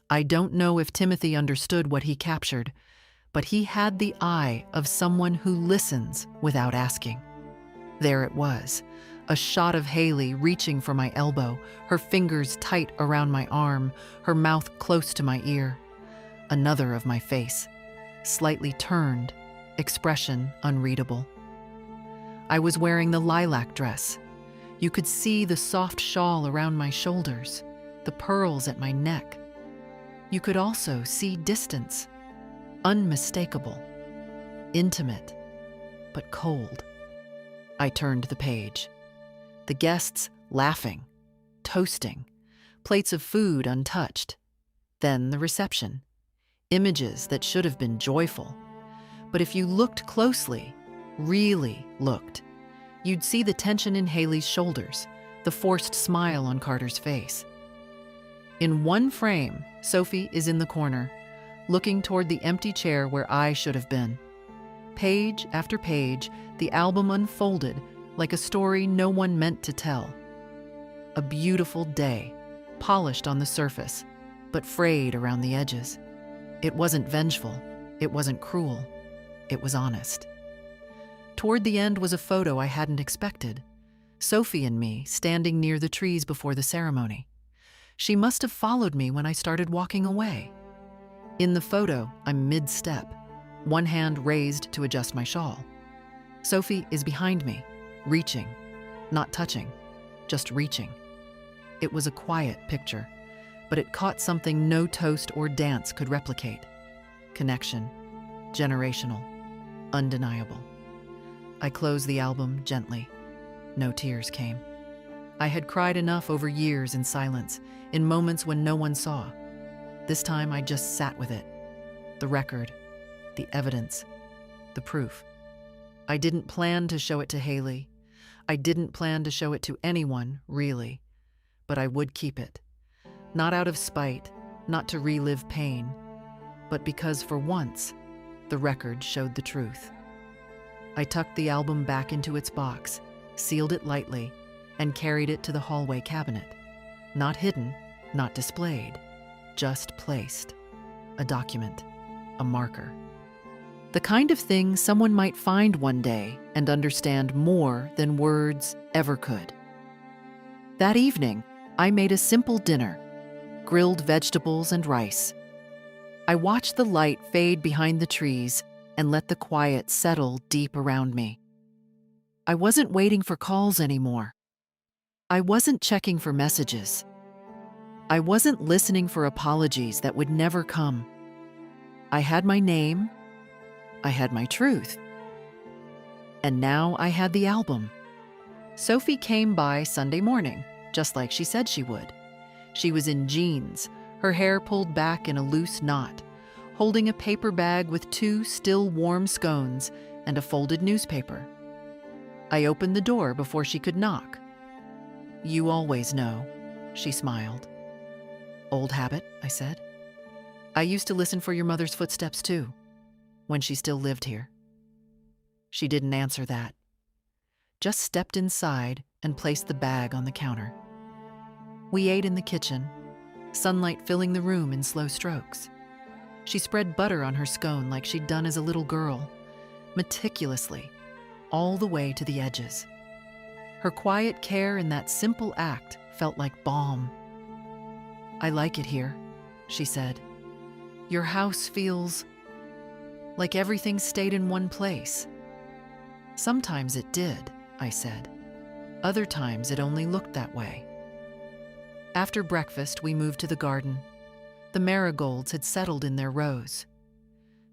I don't know if Timothy understood what he captured, but he had the eye of someone who listens without asking. There it was, a shot of Haley reaching for my elbow, her fingers tight around my arm, her mouth close to my ear. Another of my face, slightly turned, expression unreadable. I was wearing the lilac dress. You could see the soft shawl around my shoulders, the pearls at my neck. You could also see distance, unmistakable, intimate, but cold. I turned the page. The guests laughing, toasting, plates of food untouched. Then the reception. Images that should have been joyful. But if you looked closely, really looked, you'd see the tension in Haley's shoulders, the forced smile on Carter's face. In one frame, Sophie is in the corner, looking toward the empty chair where I should have been. Page after page, the album unfolded like a story no one meant to tell. A beautiful day, polished on the surface, but frayed around the edges. It wasn't vengeful, it wasn't cruel, it was honest. Toward the end was a photo I hadn't expected. Sophie and me standing near the trees before the ceremony. She must have followed me when I started walking away. In the photo, I'm mid-step, one hand raised to adjust my shawl. Sophie is behind me, reaching, not touching, just reaching. It was a quiet picture, but it caught something no toast or dance could replicate. Connection, generational, undeniable. I closed the album gently. No tears came. I had cried enough over years in silence, in moments when no one saw. This time I just sat with it. The record, the evidence, the proof. I didn't plan to show it to Haley. I didn't plan to show it to anyone, really. But I would keep it. Not out of spite, not to relive pain, but because for once, the record showed the truth. I tucked the album back into its box, sealed it lightly, and carried it to the hallway cabinet. Not hidden, not displayed, just placed. A document, a marker. The kind of thing someone might find one day and understand more than words ever could. That evening, I made a simple dinner, grilled vegetables and rice. I watched the light fade behind the trees and let the quiet settle deep around me. I wasn't waiting for calls anymore. I wasn't checking for messages. I wasn't listening for apologies that would never come. I had my name. I had my truth. And now I had the album. Sophie came by Sunday morning, just like she said she would. She was in jeans, her hair pulled back in a loose knot, holding a paper bag with 2 still warm scones and a folded newspaper. I opened the door before she could knock. "You always know," she smiled. "Old habit," I said. "I used to listen for your mother's footsteps too, when she still lived here." She didn't answer that, just stepped inside and placed the bag on the counter. We ate in the kitchen, sunlight filling the room in slow strokes. She spread butter on her scone like she'd done as a little girl, meticulously, all the way to the edges. Her quiet care in that simple act felt like balm. "I like it here," she said. "Your house feels like everything stayed in one place." "Sometimes it did," I said. "Other times it only looked that way." After breakfast, we moved to the garden. The marigolds had settled in their rows.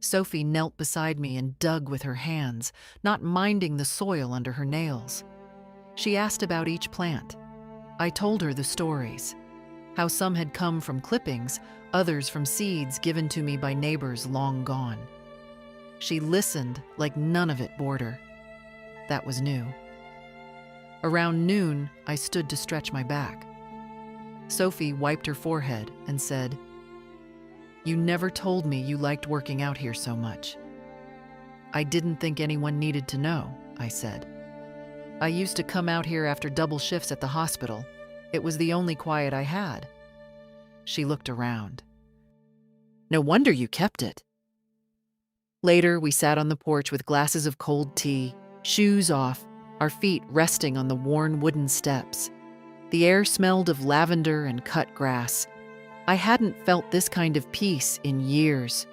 Sophie knelt beside me and dug with her hands, not minding the soil under her nails. She asked about each plant. I told her the stories, how some had come from clippings, others from seeds given to me by neighbors long gone. She listened like none of it bored her. That was new. Around noon, I stood to stretch my back. Sophie wiped her forehead and said, "You never told me you liked working out here so much." "I didn't think anyone needed to know," I said. "I used to come out here after double shifts at the hospital. It was the only quiet I had." She looked around. "No wonder you kept it." Later, we sat on the porch with glasses of cold tea, shoes off, our feet resting on the worn wooden steps. The air smelled of lavender and cut grass. I hadn't felt this kind of peace in years.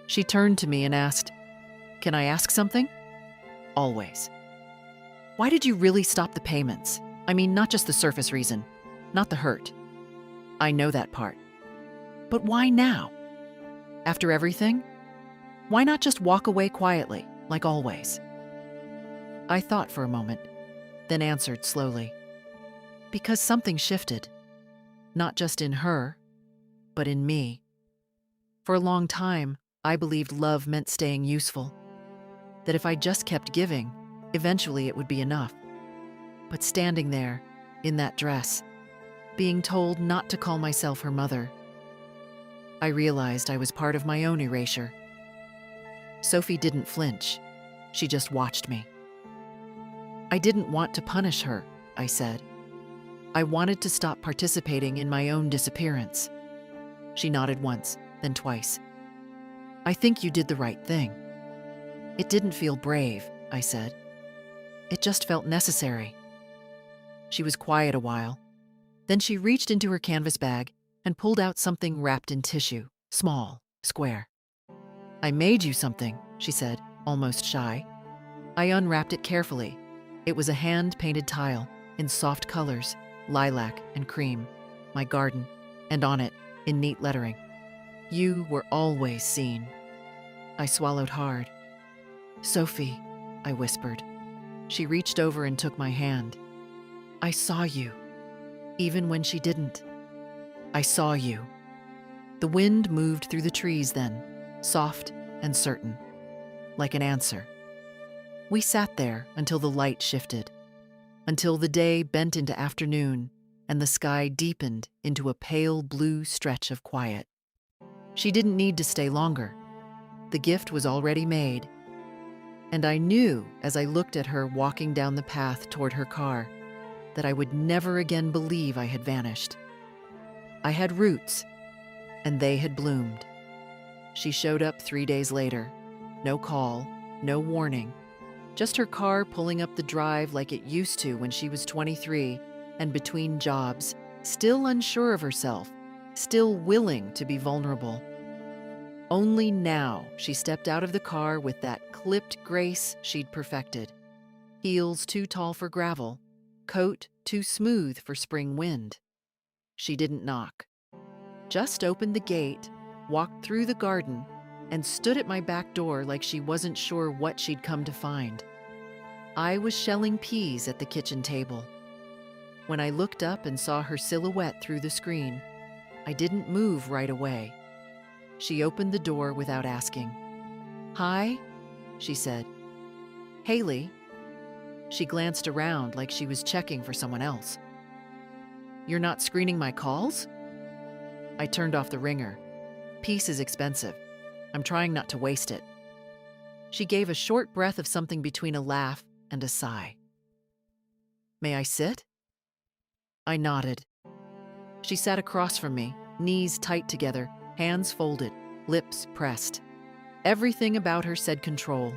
She turned to me and asked, "Can I ask something?" "Always." "Why did you really stop the payments? I mean, not just the surface reason, not the hurt." "I know that part. But why now? After everything? Why not just walk away quietly, like always?" I thought for a moment, then answered slowly. "Because something shifted. Not just in her, but in me. For a long time, I believed love meant staying useful. That if I just kept giving, eventually it would be enough. But standing there, in that dress, being told not to call myself her mother, I realized I was part of my own erasure. Sophie didn't flinch. She just watched me. "I didn't want to punish her," I said. "I wanted to stop participating in my own disappearance." She nodded once, then twice. "I think you did the right thing." "It didn't feel brave," I said. "It just felt necessary." She was quiet a while. Then she reached into her canvas bag and pulled out something wrapped in tissue, small, square. "I made you something," she said, almost shy. I unwrapped it carefully. It was a hand-painted tile in soft colors, lilac and cream, my garden, and on it, in neat lettering. You were always seen. I swallowed hard. Sophie, I whispered. She reached over and took my hand. I saw you, even when she didn't. I saw you. The wind moved through the trees then, soft and certain, like an answer. We sat there until the light shifted, until the day bent into afternoon and the sky deepened into a pale blue stretch of quiet. She didn't need to stay longer. The gift was already made. And I knew as I looked at her walking down the path toward her car that I would never again believe I had vanished. I had roots, and they had bloomed. She showed up 3 days later. No call, no warning. Just her car pulling up the drive like it used to when she was 23 and between jobs, still unsure of herself, still willing to be vulnerable. Only now she stepped out of the car with that clipped grace she'd perfected. Heels too tall for gravel, coat too smooth for spring wind. She didn't knock. Just opened the gate, walked through the garden, and stood at my back door like she wasn't sure what she'd come to find. I was shelling peas at the kitchen table. When I looked up and saw her silhouette through the screen, I didn't move right away. She opened the door without asking. Hi, she said. Haley. She glanced around like she was checking for someone else. You're not screening my calls? I turned off the ringer. Peace is expensive. I'm trying not to waste it. She gave a short breath of something between a laugh and a sigh. May I sit? I nodded. She sat across from me, knees tight together, hands folded, lips pressed. Everything about her said control,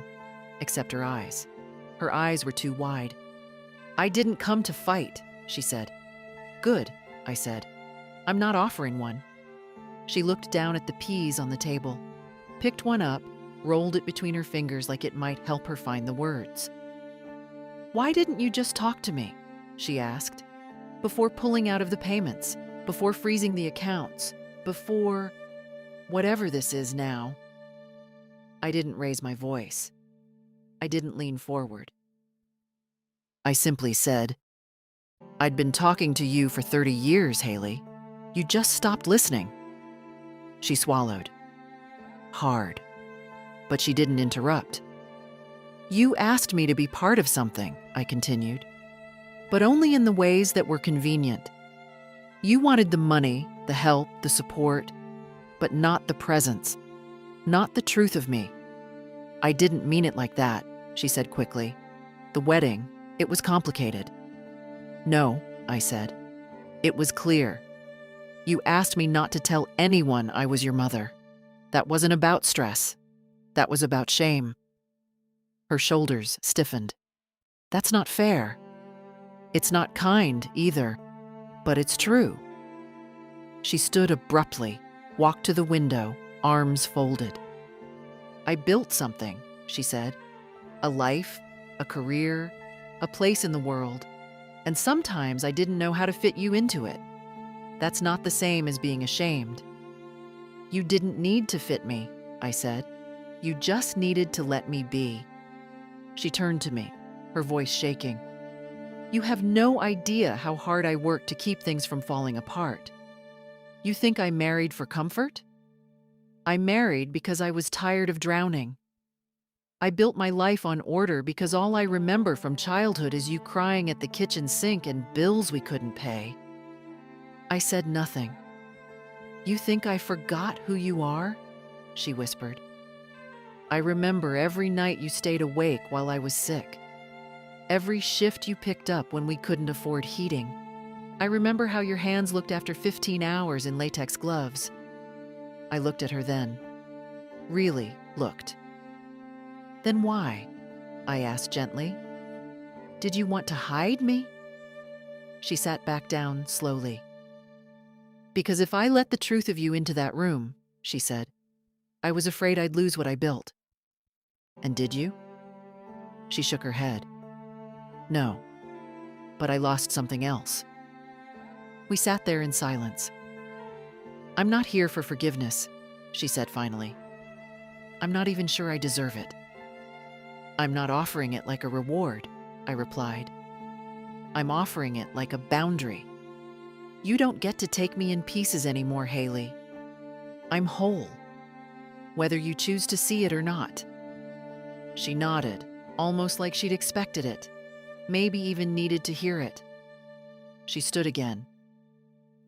except her eyes. Her eyes were too wide. I didn't come to fight, she said. Good, I said. I'm not offering one. She looked down at the peas on the table, picked one up, rolled it between her fingers like it might help her find the words. Why didn't you just talk to me? She asked. Before pulling out of the payments, before freezing the accounts, before whatever this is now. I didn't raise my voice. I didn't lean forward. I simply said, I'd been talking to you for 30 years, Haley. You just stopped listening. She swallowed. Hard. But she didn't interrupt. You asked me to be part of something, I continued, but only in the ways that were convenient. You wanted the money, the help, the support, but not the presence, not the truth of me. I didn't mean it like that, she said quickly. The wedding, it was complicated. No, I said. It was clear. You asked me not to tell anyone I was your mother. That wasn't about stress. That was about shame. Her shoulders stiffened. That's not fair. It's not kind either, but it's true. She stood abruptly, walked to the window, arms folded. I built something, she said. A life, a career, a place in the world. And sometimes I didn't know how to fit you into it. That's not the same as being ashamed. You didn't need to fit me, I said. You just needed to let me be. She turned to me, her voice shaking. You have no idea how hard I worked to keep things from falling apart. You think I married for comfort? I married because I was tired of drowning. I built my life on order because all I remember from childhood is you crying at the kitchen sink and bills we couldn't pay. I said nothing. You think I forgot who you are? She whispered. I remember every night you stayed awake while I was sick. Every shift you picked up when we couldn't afford heating. I remember how your hands looked after 15 hours in latex gloves. I looked at her then. Really looked. Then why? I asked gently. Did you want to hide me? She sat back down slowly. Because if I let the truth of you into that room, she said, I was afraid I'd lose what I built. And did you? She shook her head. No, but I lost something else. We sat there in silence. I'm not here for forgiveness, she said finally. I'm not even sure I deserve it. I'm not offering it like a reward, I replied. I'm offering it like a boundary. You don't get to take me in pieces anymore, Haley. I'm whole, whether you choose to see it or not. She nodded, almost like she'd expected it, maybe even needed to hear it. She stood again.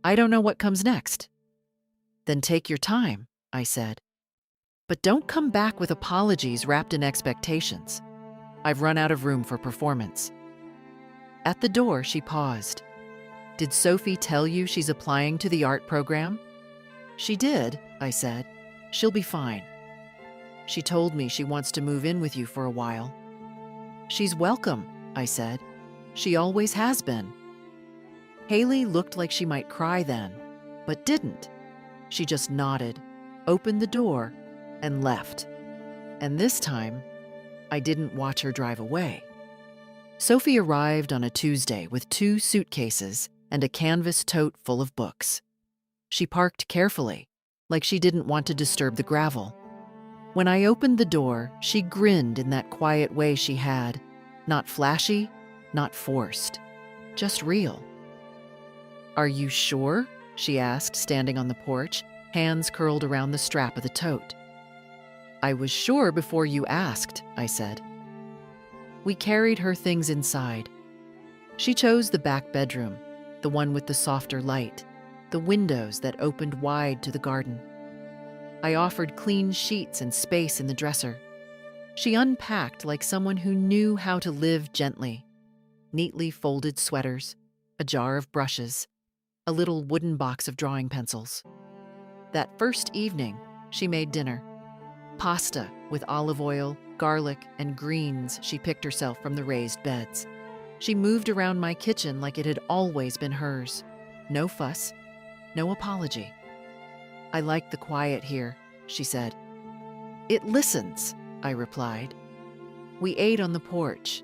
I don't know what comes next. Then take your time, I said. But don't come back with apologies wrapped in expectations. I've run out of room for performance. At the door, she paused. Did Sophie tell you she's applying to the art program? She did, I said. She'll be fine. She told me she wants to move in with you for a while. She's welcome, I said. She always has been. Haley looked like she might cry then, but didn't. She just nodded, opened the door, and left. And this time, I didn't watch her drive away. Sophie arrived on a Tuesday with 2 suitcases and a canvas tote full of books. She parked carefully, like she didn't want to disturb the gravel. When I opened the door, she grinned in that quiet way she had. Not flashy, not forced, just real. Are you sure? She asked, standing on the porch, hands curled around the strap of the tote. I was sure before you asked, I said. We carried her things inside. She chose the back bedroom, the one with the softer light, the windows that opened wide to the garden. I offered clean sheets and space in the dresser. She unpacked like someone who knew how to live gently. Neatly folded sweaters, a jar of brushes, a little wooden box of drawing pencils. That first evening, she made dinner. Pasta with olive oil, garlic, and greens she picked herself from the raised beds. She moved around my kitchen like it had always been hers. No fuss, no apology. I like the quiet here, she said. It listens, I replied. We ate on the porch.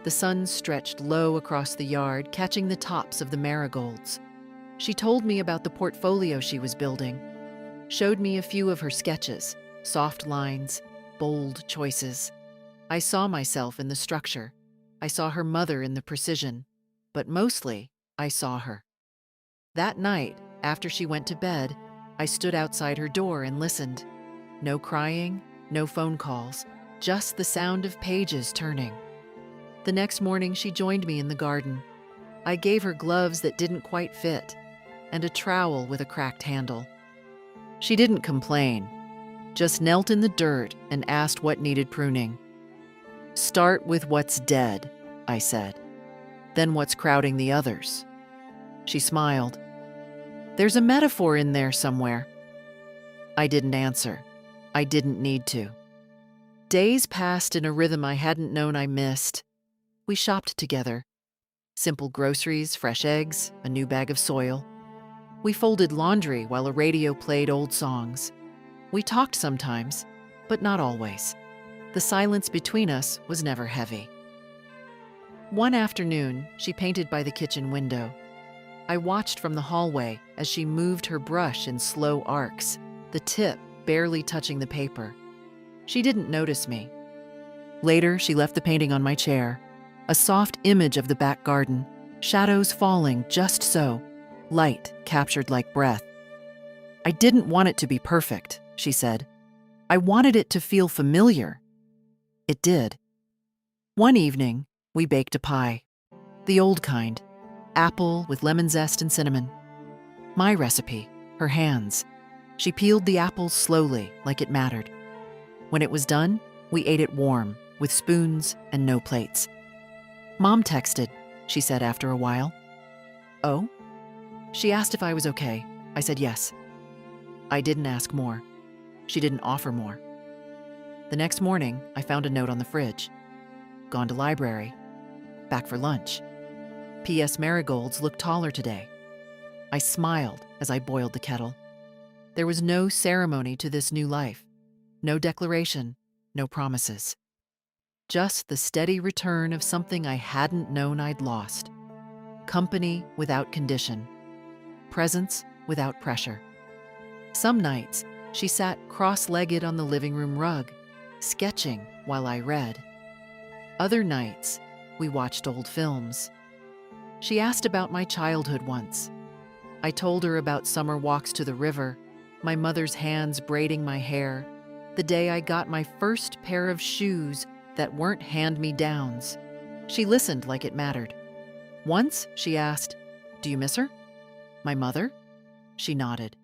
The sun stretched low across the yard, catching the tops of the marigolds. She told me about the portfolio she was building, showed me a few of her sketches, soft lines, bold choices. I saw myself in the structure. I saw her mother in the precision, but mostly I saw her. That night, after she went to bed, I stood outside her door and listened. No crying, no phone calls, just the sound of pages turning. The next morning, she joined me in the garden. I gave her gloves that didn't quite fit and a trowel with a cracked handle. She didn't complain, just knelt in the dirt and asked what needed pruning. Start with what's dead, I said. Then what's crowding the others? She smiled. There's a metaphor in there somewhere. I didn't answer. I didn't need to. Days passed in a rhythm I hadn't known I missed. We shopped together. Simple groceries, fresh eggs, a new bag of soil. We folded laundry while a radio played old songs. We talked sometimes, but not always. The silence between us was never heavy. One afternoon, she painted by the kitchen window. I watched from the hallway as she moved her brush in slow arcs, the tip barely touching the paper. She didn't notice me. Later, she left the painting on my chair, a soft image of the back garden, shadows falling just so, light captured like breath. I didn't want it to be perfect, she said. I wanted it to feel familiar. It did. One evening, we baked a pie. The old kind, apple with lemon zest and cinnamon. My recipe, her hands. She peeled the apples slowly, like it mattered. When it was done, we ate it warm, with spoons and no plates. Mom texted, she said after a while. Oh? She asked if I was okay. I said yes. I didn't ask more. She didn't offer more. The next morning, I found a note on the fridge. Gone to library. Back for lunch. P.S. Marigolds look taller today. I smiled as I boiled the kettle. There was no ceremony to this new life. No declaration, no promises. Just the steady return of something I hadn't known I'd lost. Company without condition. Presence without pressure. Some nights, she sat cross-legged on the living room rug, sketching while I read. Other nights, we watched old films. She asked about my childhood once. I told her about summer walks to the river, my mother's hands braiding my hair, the day I got my first pair of shoes that weren't hand-me-downs. She listened like it mattered. Once, she asked, "Do you miss her?" "My mother?" She nodded.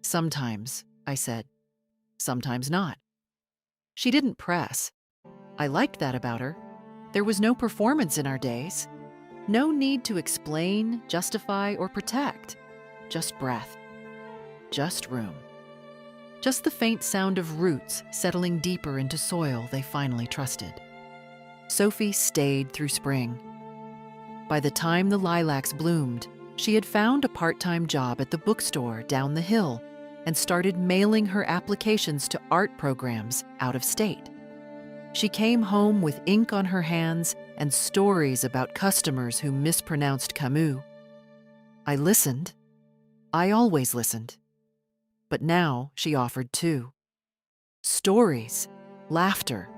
"Sometimes," I said. "Sometimes not." She didn't press. I liked that about her. There was no performance in our days. No need to explain, justify, or protect. Just breath. Just room. Just the faint sound of roots settling deeper into soil they finally trusted. Sophie stayed through spring. By the time the lilacs bloomed, she had found a part-time job at the bookstore down the hill and started mailing her applications to art programs out of state. She came home with ink on her hands and stories about customers who mispronounced Camus. I listened. I always listened. But now she offered too. Stories, laughter,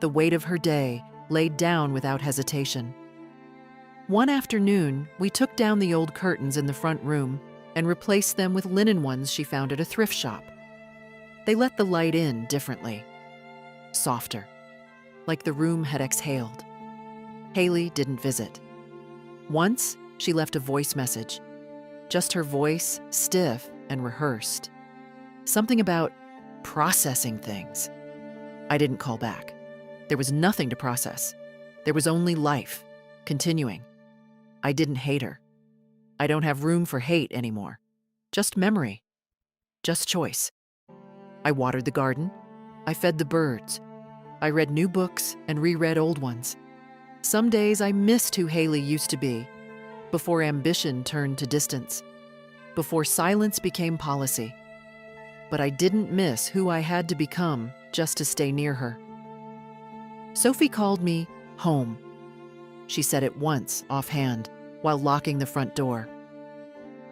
the weight of her day laid down without hesitation. One afternoon, we took down the old curtains in the front room and replaced them with linen ones she found at a thrift shop. They let the light in differently, softer, like the room had exhaled. Haley didn't visit. Once, she left a voice message, just her voice, stiff and rehearsed. Something about processing things. I didn't call back. There was nothing to process. There was only life, continuing. I didn't hate her. I don't have room for hate anymore. Just memory. Just choice. I watered the garden. I fed the birds. I read new books and reread old ones. Some days I missed who Haley used to be, before ambition turned to distance, before silence became policy. But I didn't miss who I had to become just to stay near her. Sophie called me home. She said it once, offhand, while locking the front door.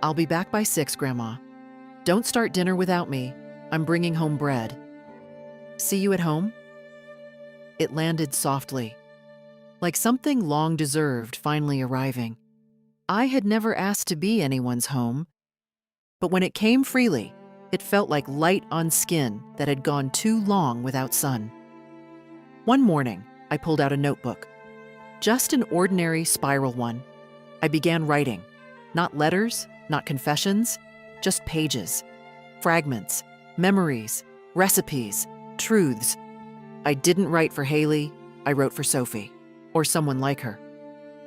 "I'll be back by 6, Grandma. Don't start dinner without me. I'm bringing home bread. See you at home?" It landed softly, like something long deserved finally arriving. I had never asked to be anyone's home, but when it came freely, it felt like light on skin that had gone too long without sun. One morning, I pulled out a notebook, just an ordinary spiral one. I began writing, not letters, not confessions, just pages, fragments, memories, recipes, truths. I didn't write for Haley, I wrote for Sophie, or someone like her.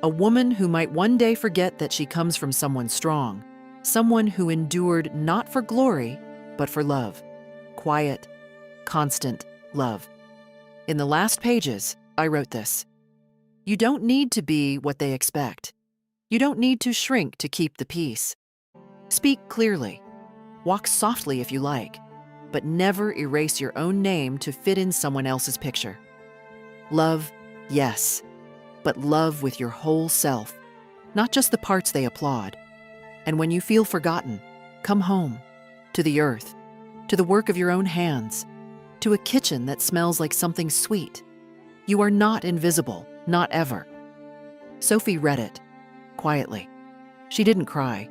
A woman who might one day forget that she comes from someone strong, someone who endured not for glory, but for love. Quiet, constant love. In the last pages, I wrote this. You don't need to be what they expect. You don't need to shrink to keep the peace. Speak clearly. Walk softly if you like, but never erase your own name to fit in someone else's picture. Love, yes, but love with your whole self, not just the parts they applaud. And when you feel forgotten, come home, to the earth, to the work of your own hands, to a kitchen that smells like something sweet. You are not invisible, not ever. Sophie read it, quietly. She didn't cry.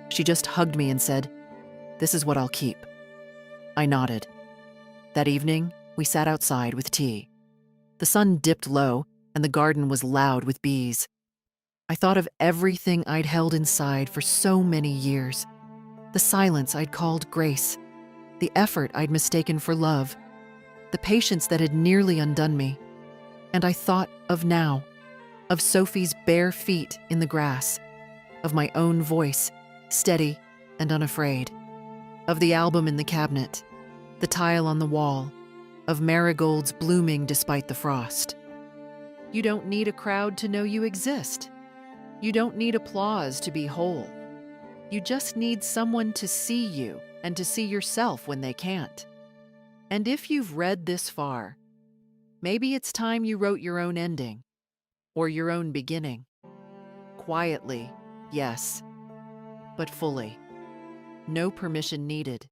She just hugged me and said, "This is what I'll keep." I nodded. That evening, we sat outside with tea. The sun dipped low, and the garden was loud with bees. I thought of everything I'd held inside for so many years. The silence I'd called grace, the effort I'd mistaken for love, the patience that had nearly undone me. And I thought of now, of Sophie's bare feet in the grass, of my own voice, steady and unafraid, of the album in the cabinet, the tile on the wall, of marigolds blooming despite the frost. You don't need a crowd to know you exist. You don't need applause to be whole. You just need someone to see you and to see yourself when they can't. And if you've read this far, maybe it's time you wrote your own ending or your own beginning. Quietly, yes, but fully. No permission needed.